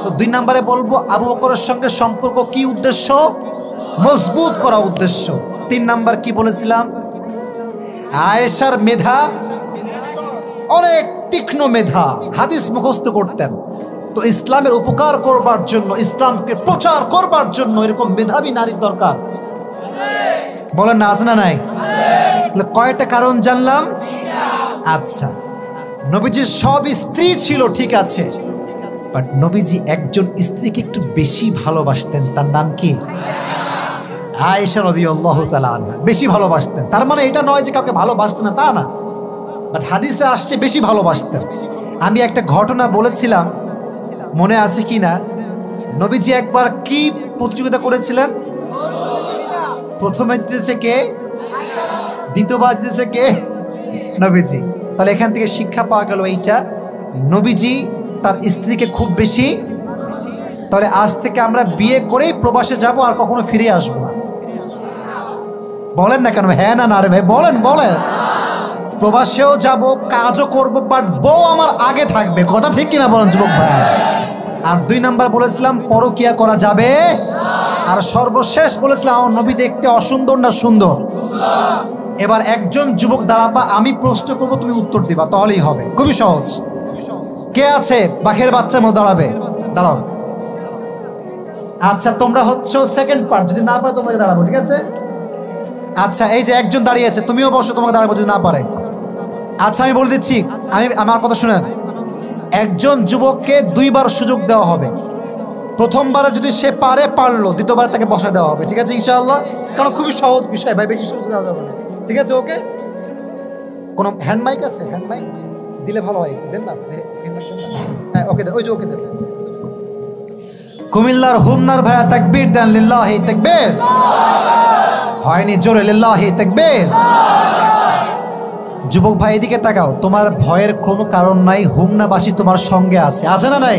তো 2 নম্বরে বলবো, আবু বকরের সঙ্গে সম্পর্ক কি উদ্দেশ্য? মজবুত করা উদ্দেশ্য। 3 নম্বর কি বলেছিলাম? আয়েশার মেধা অনেক তীক্ষ্ণ মেধা, হাদিস মুখস্থ করতেন। তো ইসলামের উপকার করবার জন্য, ইসলামকে প্রচার করবার জন্য এরকম মেধাবী নারীর দরকার। বলেন না, আছে না নাই? কয়টা কারণ জানলাম? আচ্ছা, নবীজির সব স্ত্রী ছিল, ঠিক আছে, বাট নবীজি একজন স্ত্রীকে একটু বেশি ভালোবাসতেন, তার নাম কি? আয়েশা রাদিয়াল্লাহু তাআলা আনহা। বেশি ভালোবাসতেন, তার মানে এটা নয় যে কাউকে ভালোবাসতেন না, তা না, বাট হাদিসে আসছে বেশি ভালোবাসতেন। আমি একটা ঘটনা বলেছিলাম, মনে আছে কি না? নবীজি একবার কি প্রতিযোগিতা করেছিলেন? প্রথমে জিতেছে কে? দ্বিতীয়বার জিতেছে কে? নবীজি। তাহলে এখান থেকে শিক্ষা পাওয়া গেল এইটা, নবীজি তার স্ত্রীকে খুব বেশি। তাহলে আজ থেকে আমরা বিয়ে করেই প্রবাসে যাব, আর কখনো ফিরে আসবো না। বলেন না কেন? হ্যাঁ না না রে ভাই, বলেন বলেন। প্রবাসেও যাব, কাজও করব, বাট বউ আমার আগে থাকবে। কথা ঠিক কিনা বলেন যুবক ভাই? আর 2 নাম্বার বলেছিলাম, পরকিয়া করা যাবে। আর সর্বশেষ বলেছিলাম, আমার নবী দেখতে অসুন্দর না সুন্দর? এবার একজন যুবক দাঁড়াবা, আমি প্রশ্ন করবো, তুমি উত্তর দিবা, তাহলেই হবে। খুবই সহজ। কে আছে বাঘের বাচ্চার মতো দাঁড়াবে? দাঁড়াও। আচ্ছা, তোমরা হচ্ছে সেকেন্ড পার্ট, যদি না পারে তোমাকে দাঁড়াবো, ঠিক আছে? আচ্ছা, এই যে একজন দাঁড়িয়ে আছে, তুমিও বসো, তোমাকে দাঁড়াবো যদি না পারে। আচ্ছা, আমি বলে দিচ্ছি, আমার কথা শুনেন। একজন যুবককে 2 বার সুযোগ দেওয়া হবে। প্রথমবারে যদি সে পারে, পারলো, দ্বিতীয়বার তাকে বসা দেওয়া হবে, ঠিক আছে ইনশাআল্লাহ? কারণ খুবই সহজ বিষয় ভাই, বেশি সহজ দেওয়া যাবে না, ঠিক আছে? ওকে, কোনো হ্যান্ড মাইক আছে? হ্যান্ড মাইক দিলে ভালো হয়, দেন না? হ্যাঁ, ওকে দেন, ওই যে ওকে দেন। কুমিল্লার হুমনার ভাইয়া তাকবীর দেন, লিল্লাহি তাকবীর। হয়নি, জোরে লিল্লাহি তাকবীর। যুবক ভাই এদিকে তাকাও, তোমার ভয়ের কোনো কারণ নাই, হুমনাবাসী তোমার সঙ্গে আছে, আছে না নাই?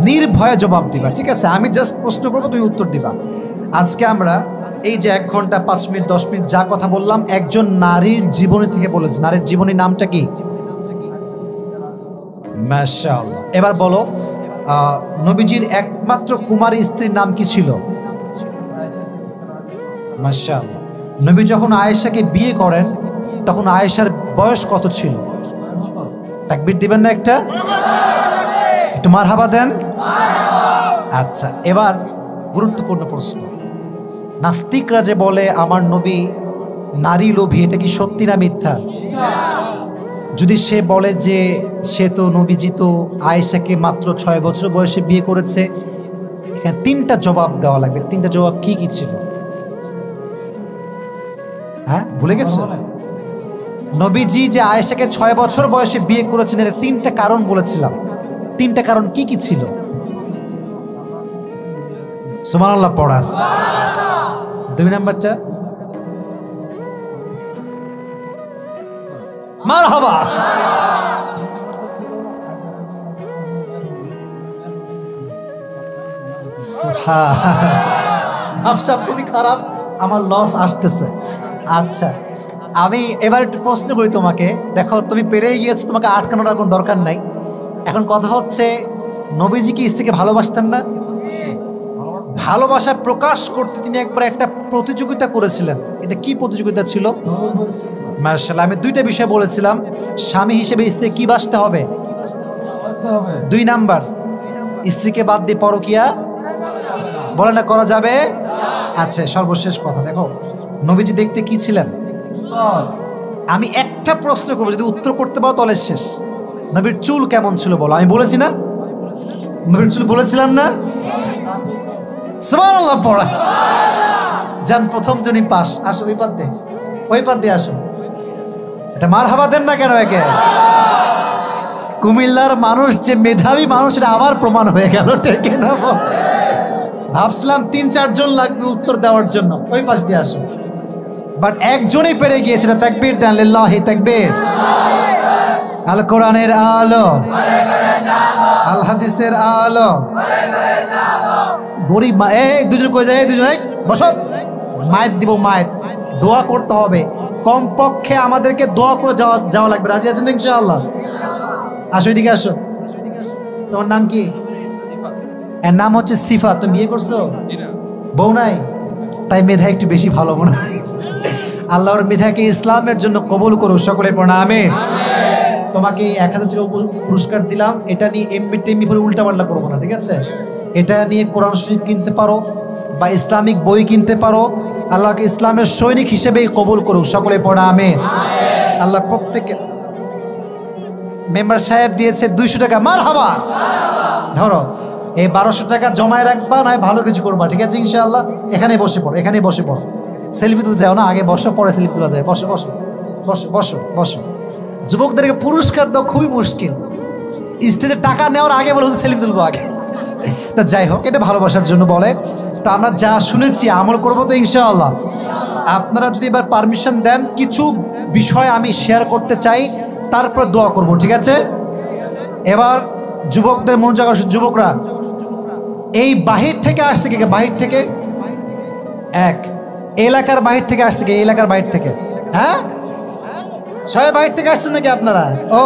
নির্ভয়ে জবাব দিবা, ঠিক আছে? আমি জাস্ট প্রশ্ন করবো, তুমি উত্তর দিবা। আজকে আমরা এই যে 1 ঘন্টা 5 মিনিট 10 মিনিট যা কথা বললাম, একজন নারীর জীবনী থেকে বলেছি। নারীর জীবনী নামটা কি? মাশাআল্লাহ। এবার বলো, নবীজির একমাত্র কুমারী স্ত্রীর নাম কি ছিল? মাশাআল্লাহ। নবী যখন আয়েশাকে বিয়ে করেন, তখন আয়েশার বয়স কত ছিল? তাকবীর দিবেন না একটা? একটু মারহাবা দেন। আচ্ছা, এবার গুরুত্বপূর্ণ প্রশ্ন, নাস্তিকরা যে বলে আমার নবী নারী লোভী, এটা কি সত্যি না মিথ্যা? যদি সে বলে যে সে তো নবীজি তো আয়েশাকে মাত্র 6 বছর বয়সে বিয়ে করেছে, এখানে 3টা জবাব দেওয়া লাগবে। 3টা জবাব কি কি ছিল? হ্যাঁ, ভুলে গেছো? নবীজি যে আয়েশাকে 6 বছর বয়সে বিয়ে করেছেন, এর 3টা কারণ বলেছিলাম। 3টা কারণ কি কি ছিল? সুবহানাল্লাহ পড়ান। 2 নাম্বারটা মারহাবা। ভাবটা খুবই খারাপ, আমার লস আসতেছে। আচ্ছা, আমি এবার একটু প্রশ্ন করি তোমাকে। দেখো, তুমি পেরেই গিয়েছো, তোমাকে আটকানোর কোনো দরকার নাই। এখন কথা হচ্ছে, নবীজি কি স্ত্রীকে ভালোবাসতেন না? ভালোবাসা প্রকাশ করতে তিনি একবার একটা প্রতিযোগিতা করেছিলেন। এটা কি প্রতিযোগিতা ছিল? মাশাআল্লাহ, আমি দুইটা বিষয় বলেছিলাম। স্বামী হিসেবে স্ত্রী কি বাসতে হবে? 2 নাম্বার, স্ত্রীকে বাদ দিয়ে পরকিয়া বলে না করা যাবে। আচ্ছা, সর্বশেষ কথা, দেখো নবীজি দেখতে কি ছিলেন? আমি একটা প্রশ্ন করবো, যদি উত্তর করতে পারো তাহলে শেষ। নবীর চুল কেমন ছিল বলো? আমি বলেছি না নবীর চুল? বলেছিলাম না? সুবহানাল্লাহ পড়া। যান, প্রথম জনই পাস। আসো ওই পাত দিয়ে, ওই পাত দিয়ে আসো। এটা মারহাবা দেন না কেন একে? কুমিল্লার মানুষ যে মেধাবী মানুষ এটা আবার প্রমাণ হয়ে গেল, ঠিক না? ভাবছিলাম 3-4 জন লাগবে উত্তর দেওয়ার জন্য। ওই পাশ দিয়ে আসো, বাট একজনই পেরে গিয়েছে। তাকবীর দেন, লিল্লাহি তাকবীর। আল কোরআনের আলো, আল হাদিসের আলো। গরিব মা, এই দুজন কই যায়? এই দুজন বসো, মায়ের দিব, মায়ের দোয়া করতে হবে। কমপক্ষে আমাদেরকে দোয়া করে যাওয়া লাগবে। রাজি আছেন ইনশাআল্লাহ? আসো, এদিকে আসো। তোমার নাম কি? এর নাম হচ্ছে সিফা। তুমি বিয়ে করছো? বউ নাই? তাই মেধা একটু বেশি ভালো মনে হয়। আল্লাহর মেধাকে ইসলামের জন্য কবুল করো, সকলে পড়া আমিন। তোমাকে 1000 টাকা পুরস্কার দিলাম। এটা নিয়ে এমবি টেমবি করে উল্টাপাল্টা করবো না, ঠিক আছে? এটা নিয়ে কোরআন শরীফ কিনতে পারো বা ইসলামিক বই কিনতে পারো। আল্লাহকে ইসলামের সৈনিক হিসেবেই কবুল করুক, সকলে পড়া আমিন। আল্লাহ প্রত্যেকে। মেম্বার সাহেব দিয়েছে 200 টাকা, মারহাবা। ধরো এই 1200 টাকা জমায় রাখবা, নয় ভালো কিছু করবা, ঠিক আছে ইনশাআল্লাহ? এখানে বসে পড়ো, এখানে বসে পড়ো। সেলফি তুলতে যাও না, আগে বসো, পরে সেলফি তোলা যায়। বসো বসো বসো বসো বসো। যুবকদেরকে পুরস্কার দাও খুবই মুশকিল। স্টেজে টাকা নেওয়ার আগে বলে সেলফি তুলবো আগে। তা যাই হোক, এটা ভালোবাসার জন্য বলে। তো আমরা যা শুনেছি আমল করবো তো ইনশাআল্লাহ। আপনারা যদি এবার পারমিশন দেন, কিছু বিষয় আমি শেয়ার করতে চাই, তারপর দোয়া করব, ঠিক আছে? এবার যুবকদের মনোযোগ আসে। যুবকরা এই বাহির থেকে আসছে কে? বাহির থেকে এক এলাকার বাহির থেকে আসছে কে? এলাকার বাহির থেকে, হ্যাঁ সবাই বাহির থেকে আসছেন নাকি আপনারা? ও,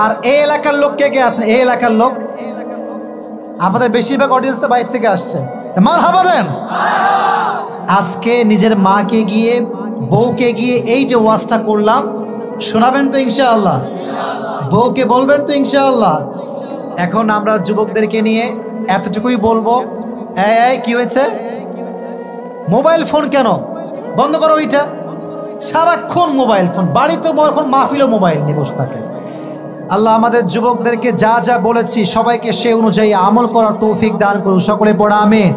আর এই এলাকার লোক কে কে আছেন? এই এলাকার লোক আমাদের বেশিরভাগ অডিয়েন্স তো বাইরে থেকে আসছে। মারহাবা দেন। আজকে নিজের মাকে গিয়ে, বউকে গিয়ে এই যে ওয়াজটা করলাম শোনাবেন তো ইনশাআল্লাহ? বউকে বলবেন তো ইনশাআল্লাহ? এখন আমরা যুবকদেরকে নিয়ে এতটুকুই বলবো। এই কি হয়েছে? মোবাইল ফোন কেন বন্ধ করো? ওইটা সারাক্ষণ মোবাইল ফোন, বাড়িতে এখন মাহফিলও মোবাইল নিয়ে বসে থাকে। আল্লাহ আমাদের যুবকদেরকে যা যা বলেছি সবাইকে সে অনুযায়ী আমল করার তৌফিক দান করুন, সকলে পড়া আমিন।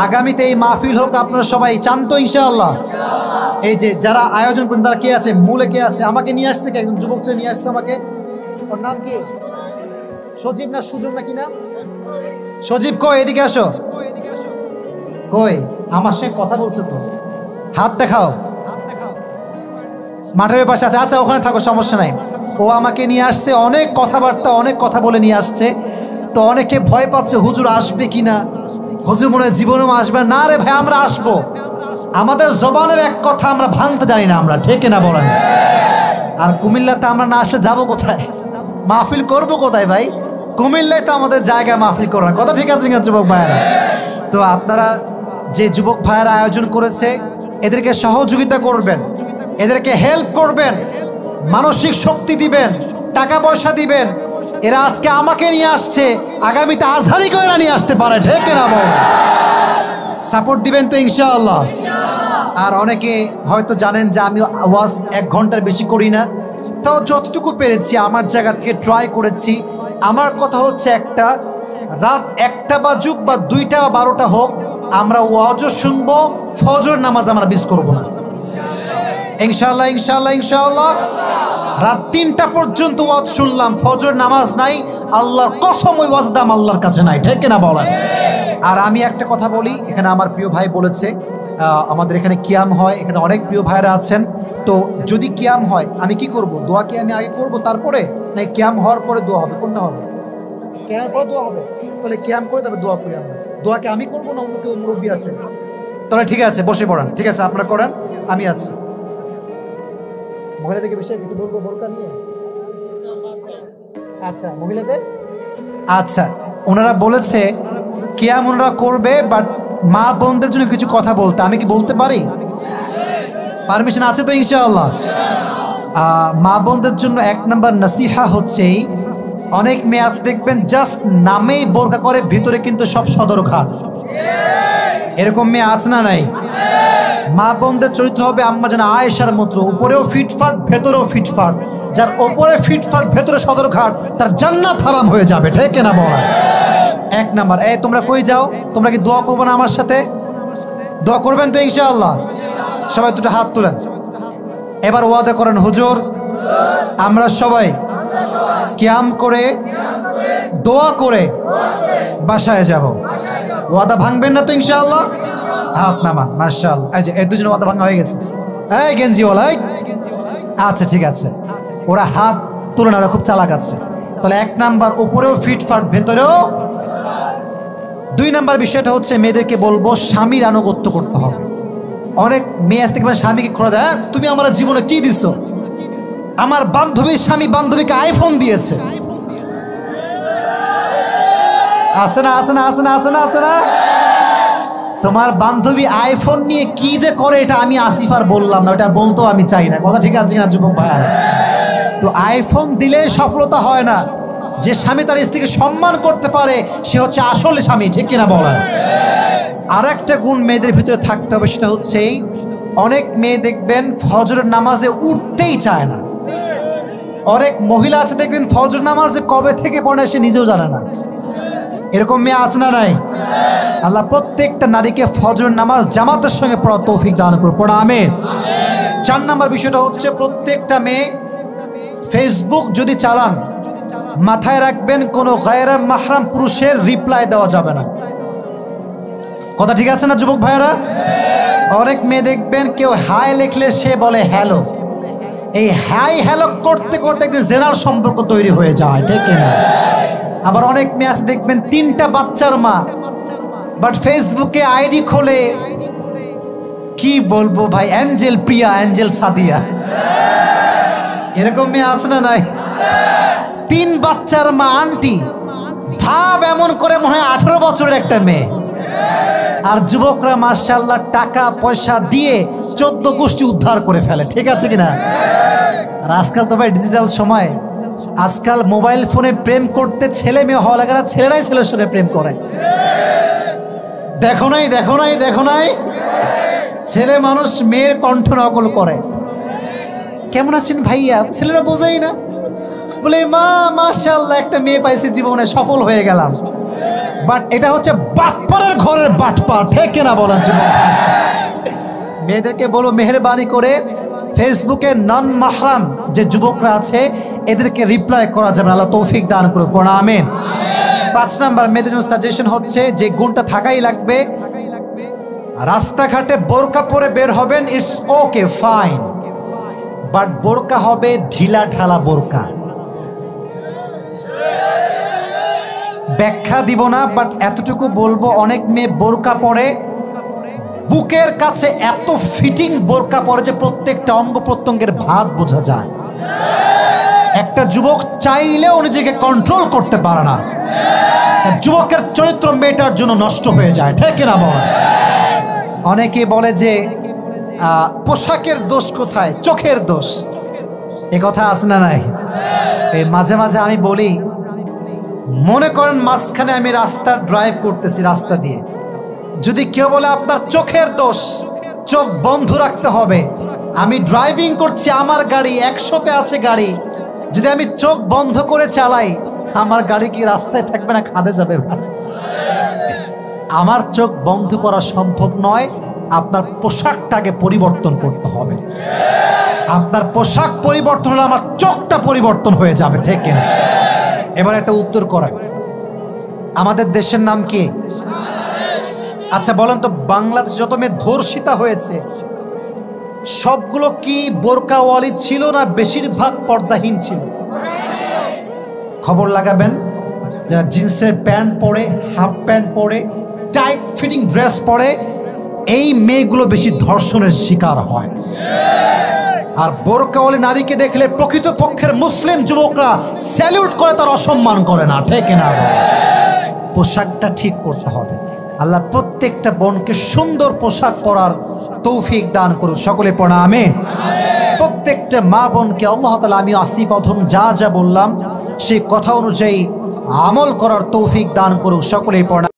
আগামীতে এই মাহফিল হোক, আপনারা সবাই চান তো ইনশাআল্লাহ? এই যে যারা আয়োজন করেন তারা কে আছে? মূলে কে আছে? আমাকে নিয়ে আসছে কে? একজন যুবক নিয়ে আসছে আমাকে। ওর নাম কি? সজীব না সুজন নাকি নাম? সজীব কই? এদিকে আসো। কই? আমার সঙ্গে কথা বলছে তো, হাত দেখাও। মাঠের পাশে আছে। আচ্ছা, ওখানে থাকো, সমস্যা নাই। ও আমাকে নিয়ে আসছে, অনেক কথাবার্তা, অনেক কথা বলে নিয়ে আসছে। তো অনেকে ভয় পাচ্ছে, হুজুর আসবে কিনা, হুজুর মনে হয় জীবনেও আসবে না। রে ভাই, আমরা আসবো। আমাদের জবানের এক কথা আমরা ভাঙতে জানি না, আমরা ঠিক না বলেন? আর কুমিল্লাতে আমরা না আসলে যাবো কোথায়? মাহফিল করবো কোথায় ভাই? কুমিল্লায় তো আমাদের জায়গায় মাহফিল করার কথা, ঠিক আছে যুবক ভাইয়েরা? তো আপনারা যে যুবক ভাইয়েরা আয়োজন করেছে এদেরকে সহযোগিতা করবেন, এদেরকে হেল্প করবেন, মানসিক শক্তি দিবেন, টাকা পয়সা দিবেন। এরা আজকে আমাকে নিয়ে আসছে, আগামীতে আজহারিকেও এরা নিয়ে আসতে পারে, ঠিক না বল? সাপোর্ট দিবেন তো ইনশাআল্লাহ? আর অনেকে হয়তো জানেন যে আমি ওয়াজ 1 ঘন্টার বেশি করি না, তাও যতটুকু পেরেছি আমার জায়গা থেকে ট্রাই করেছি। আমার কথা হচ্ছে একটা, রাত 1টা বাজুক বা 2টা বা 12টা হোক, আমরা ওয়াজও শুনবো, ফজর নামাজ আমরা মিস করবো না ইনশাআল্লাহ। ইনশাআল্লাহ ইনশাআল্লাহ। রাত 3টা পর্যন্ত ওয়াজ শুনলাম, ফজর নামাজ নাই, আল্লাহর কসম ওই ওয়াজ দাম আল্লাহর কাছে নাই, ঠিক না বলেন? আর আমি একটা কথা বলি, এখানে আমার প্রিয় ভাই বলেছে আমাদের এখানে কিয়াম হয়, এখানে অনেক প্রিয় ভাইরা আছেন। তো যদি কিয়াম হয় আমি কি করব? দোয়া কি আমি আগে করব তারপরে, না কিয়াম হওয়ার পরে দোয়া হবে? কোনটা হবে? কিয়াম পরে দোয়া হবে? তাহলে কিয়াম করে তবে দোয়া করি আমরা। দোয়া কি আমি করবো না অন্য কেউ মুরব্বী আছে? তাহলে ঠিক আছে, বসে পড়ান। ঠিক আছে, আপনারা করেন, আমি আছি। মহিলাদেরকে বিষয়ে কিছু বলবো বোরকা নিয়ে? আচ্ছা, মহিলাদের আচ্ছা, ওনারা বলেছে কিয়ামরা করবে, বাট মা বোনদের জন্য কিছু কথা বলতে আমি কি বলতে পারি? পারমিশন আছে তো ইনশাআল্লাহ? মা বোনদের জন্য এক নম্বর নসিহা হচ্ছে, অনেক মেয়ে আছে দেখবেন জাস্ট নামেই বোরকা করে, ভিতরে কিন্তু সব সদরঘাট। এরকম মেয়ে আছে না নাই? মা বোনদের চরিত্র হবে আম্মা যেন আয়েশার মতো, উপরেও ফিটফাট ভেতরেও ফিটফাট। যার উপরে ফিটফাট ভেতরে সদরঘাট তার জান্নাত হারাম হয়ে যাবে, ঠিক না বলা? এক নাম্বার। এই তোমরা কই যাও? তোমরা কি দোয়া করবে না আমার সাথে? দোয়া করবেন তো ইনশাআল্লাহ? সবাই দুটো হাত তুলেন, এবার ওয়াদা করেন, হুজুর আমরা সবাই কিয়াম করে দোয়া করে বাসায় যাব। ওয়াদা ভাঙবেন না তো ইনশাআল্লাহ? হাত নামান। মাশাআল্লাহ, এই যে এই দুজন ওয়াদা ভাঙা হয়ে গেছে। এই গেঞ্জিওয়ালা, আচ্ছা ঠিক আছে, ওরা হাত তুলে না, ওরা খুব চালাক আছে। তাহলে এক নাম্বার, উপরেও ফিটফাট ভেতরেও। দুই নাম্বার বিষয়টা হচ্ছে মেয়েদেরকে বলবো স্বামীর আনুগত্য করতে হবে। অনেক মেয়ে আসতে পারে স্বামীকে খোঁড়া দেয়, তুমি আমার জীবনে কি দিছো? আমার বান্ধবীর স্বামী বান্ধবীকে আইফোন দিয়েছে। আছে না আছে না আছে না আছে না আছে না? তোমার বান্ধবী আইফোন নিয়ে কি যে করে এটা আমি আসিফ আর বললাম না, ওটা বলতেও আমি চাই না। কথা ঠিক আছে না যুবক ভাইয়ারা? তো আইফোন দিলে সফলতা হয় না। যে স্বামী তার স্ত্রীকে সম্মান করতে পারে সে হচ্ছে আসলে স্বামী, ঠিক কিনা বলা? আর একটা গুণ মেয়েদের ভিতরে থাকতে হবে, সেটা হচ্ছে অনেক মেয়ে দেখবেন ফজরের নামাজে উঠতেই চায় না। অনেক মহিলা আছে দেখবেন ফজর নামাজে কবে থেকে পড়ে সে নিজেও জানে না। এরকম মেয়ে আছে না নাই? আল্লাহ প্রত্যেকটা নারীকে ফজর নামাজ জামাতের সঙ্গে পড়ার তৌফিক দান করুন, পড়া আমিন। 4 নাম্বার বিষয়টা হচ্ছে, প্রত্যেকটা মেয়ে ফেসবুক যদি চালান মাথায় রাখবেন কোনো গায়রে মাহরাম পুরুষের রিপ্লাই দেওয়া যাবে না। কথা ঠিক আছে না যুবক ভাইরা? অনেক মেয়ে দেখবেন কেউ হাই লিখলে সে বলে হ্যালো। এই হাই হ্যালো করতে করতে একদিন জেনার সম্পর্ক তৈরি হয়ে যায়, ঠিক কিনা? আবার অনেক মেয়ে আছে দেখবেন 3টা বাচ্চার মা, বাট ফেসবুকে আইডি খোলে, কি বলবো ভাই, অ্যাঞ্জেল প্রিয়া, অ্যাঞ্জেল সাদিয়া। এরকম মেয়ে আছে না নাই? 3 বাচ্চার মা আন্টি, ভাব এমন করে মনে হয় 18 বছরের একটা মেয়ে। আর যুবকরা মাশাআল্লাহ টাকা পয়সা দিয়ে 14 গোষ্ঠী উদ্ধার করে ফেলে, ঠিক আছে কিনা? আর আজকাল তো ভাই ডিজিটাল সময়, আজকাল মোবাইল ফোনে প্রেম করতে ছেলে মেয়ে হওয়া লাগে না, ছেলেরাই ছেলের সঙ্গে প্রেম করে। দেখো নাই দেখো নাই দেখো নাই? ছেলে মানুষ মেয়ের কণ্ঠ নকল করে। কেমন আছেন ভাইয়া? ছেলেরা বোঝাই না, বলে মা মাশাআল্লাহ একটা মেয়ে পাইছি, জীবনে সফল হয়ে গেলাম। বাট এটা হচ্ছে বাটপারের ঘরের বাটপার, ঠিক কিনা বলেন যুবক? মেয়েদেরকে বলো মেহেরবানি করে ফেসবুকে নন মাহরাম যে যুবকরা আছে এদেরকে রিপ্লাই করা যাবে না। আল্লাহ তৌফিক দান করুন, পড়া আমিন। 5 নাম্বার মেয়েদের জন্য সাজেশন হচ্ছে, যে গুণটা থাকাই লাগবে, রাস্তাঘাটে বোরকা পরে বের হবেন, ইটস ওকে ফাইন, বাট বোরকা হবে ঢিলা ঢালা বোরকা। ব্যাখ্যা দিব না, বাট এতটুকু বলবো, অনেক মেয়ে বোরকা পরে বুকের কাছে এত ফিটিং বোরকা পরে যে প্রত্যেকটা অঙ্গ প্রত্যঙ্গের ভাঁজ বোঝা যায়। একটা যুবক চাইলেও নিজেকে কন্ট্রোল করতে পারে না। যুবকের চরিত্র মেয়েটার জন্য নষ্ট হয়ে যায়, ঠিক না বল? অনেকে বলে যে পোশাকের দোষ কোথায়, চোখের দোষ। এ কথা আছে না নাই? এই মাঝে মাঝে আমি বলি, মনে করেন মাঝখানে আমি রাস্তা ড্রাইভ করতেছি, রাস্তা দিয়ে যদি কেউ বলে আপনার চোখের দোষ, চোখ বন্ধ রাখতে হবে। আমি ড্রাইভিং করছি, আমার গাড়ি 100-তে আছে গাড়ি, যদি আমি চোখ বন্ধ করে চালাই আমার গাড়ি কি রাস্তায় থাকবে না খাদে যাবে? আমার চোখ বন্ধ করা সম্ভব নয়। আপনার পোশাকটাকে পরিবর্তন করতে হবে। আপনার পোশাক পরিবর্তন হলে আমার চোখটা পরিবর্তন হয়ে যাবে, ঠিক কিনা? এবার একটা উত্তর করেন, আমাদের দেশের নাম কি? আচ্ছা বলেন তো, বাংলাদেশ যত মেয়ে ধর্ষিতা হয়েছে সবগুলো কি বোরকাওয়ালি ছিল না বেশিরভাগ পর্দাহীন ছিল? খবর লাগাবেন, যারা জিন্সের প্যান্ট পরে, হাফ প্যান্ট পরে, টাইট ফিটিং ড্রেস পরে, এই মেয়েগুলো বেশি ধর্ষণের শিকার হয়। আর বোরকাওয়ালি নারীকে দেখলে প্রকৃতপক্ষের মুসলিম যুবকরা স্যালিউট করে, তার অসম্মান করে না, ঠিক না? পোশাকটা ঠিক করতে হবে। আল্লাহ প্রত্যেকটা বোনকে সুন্দর পোশাক পরার তৌফিক দান করুন, সকলে পড়া আমিন। প্রত্যেকটা মা বোনকে আল্লাহ তাআলা আমি আসিফ অধম যা যা বললাম সেই কথা অনুযায়ী আমল করার তৌফিক দান করুন, সকলেই পড়া।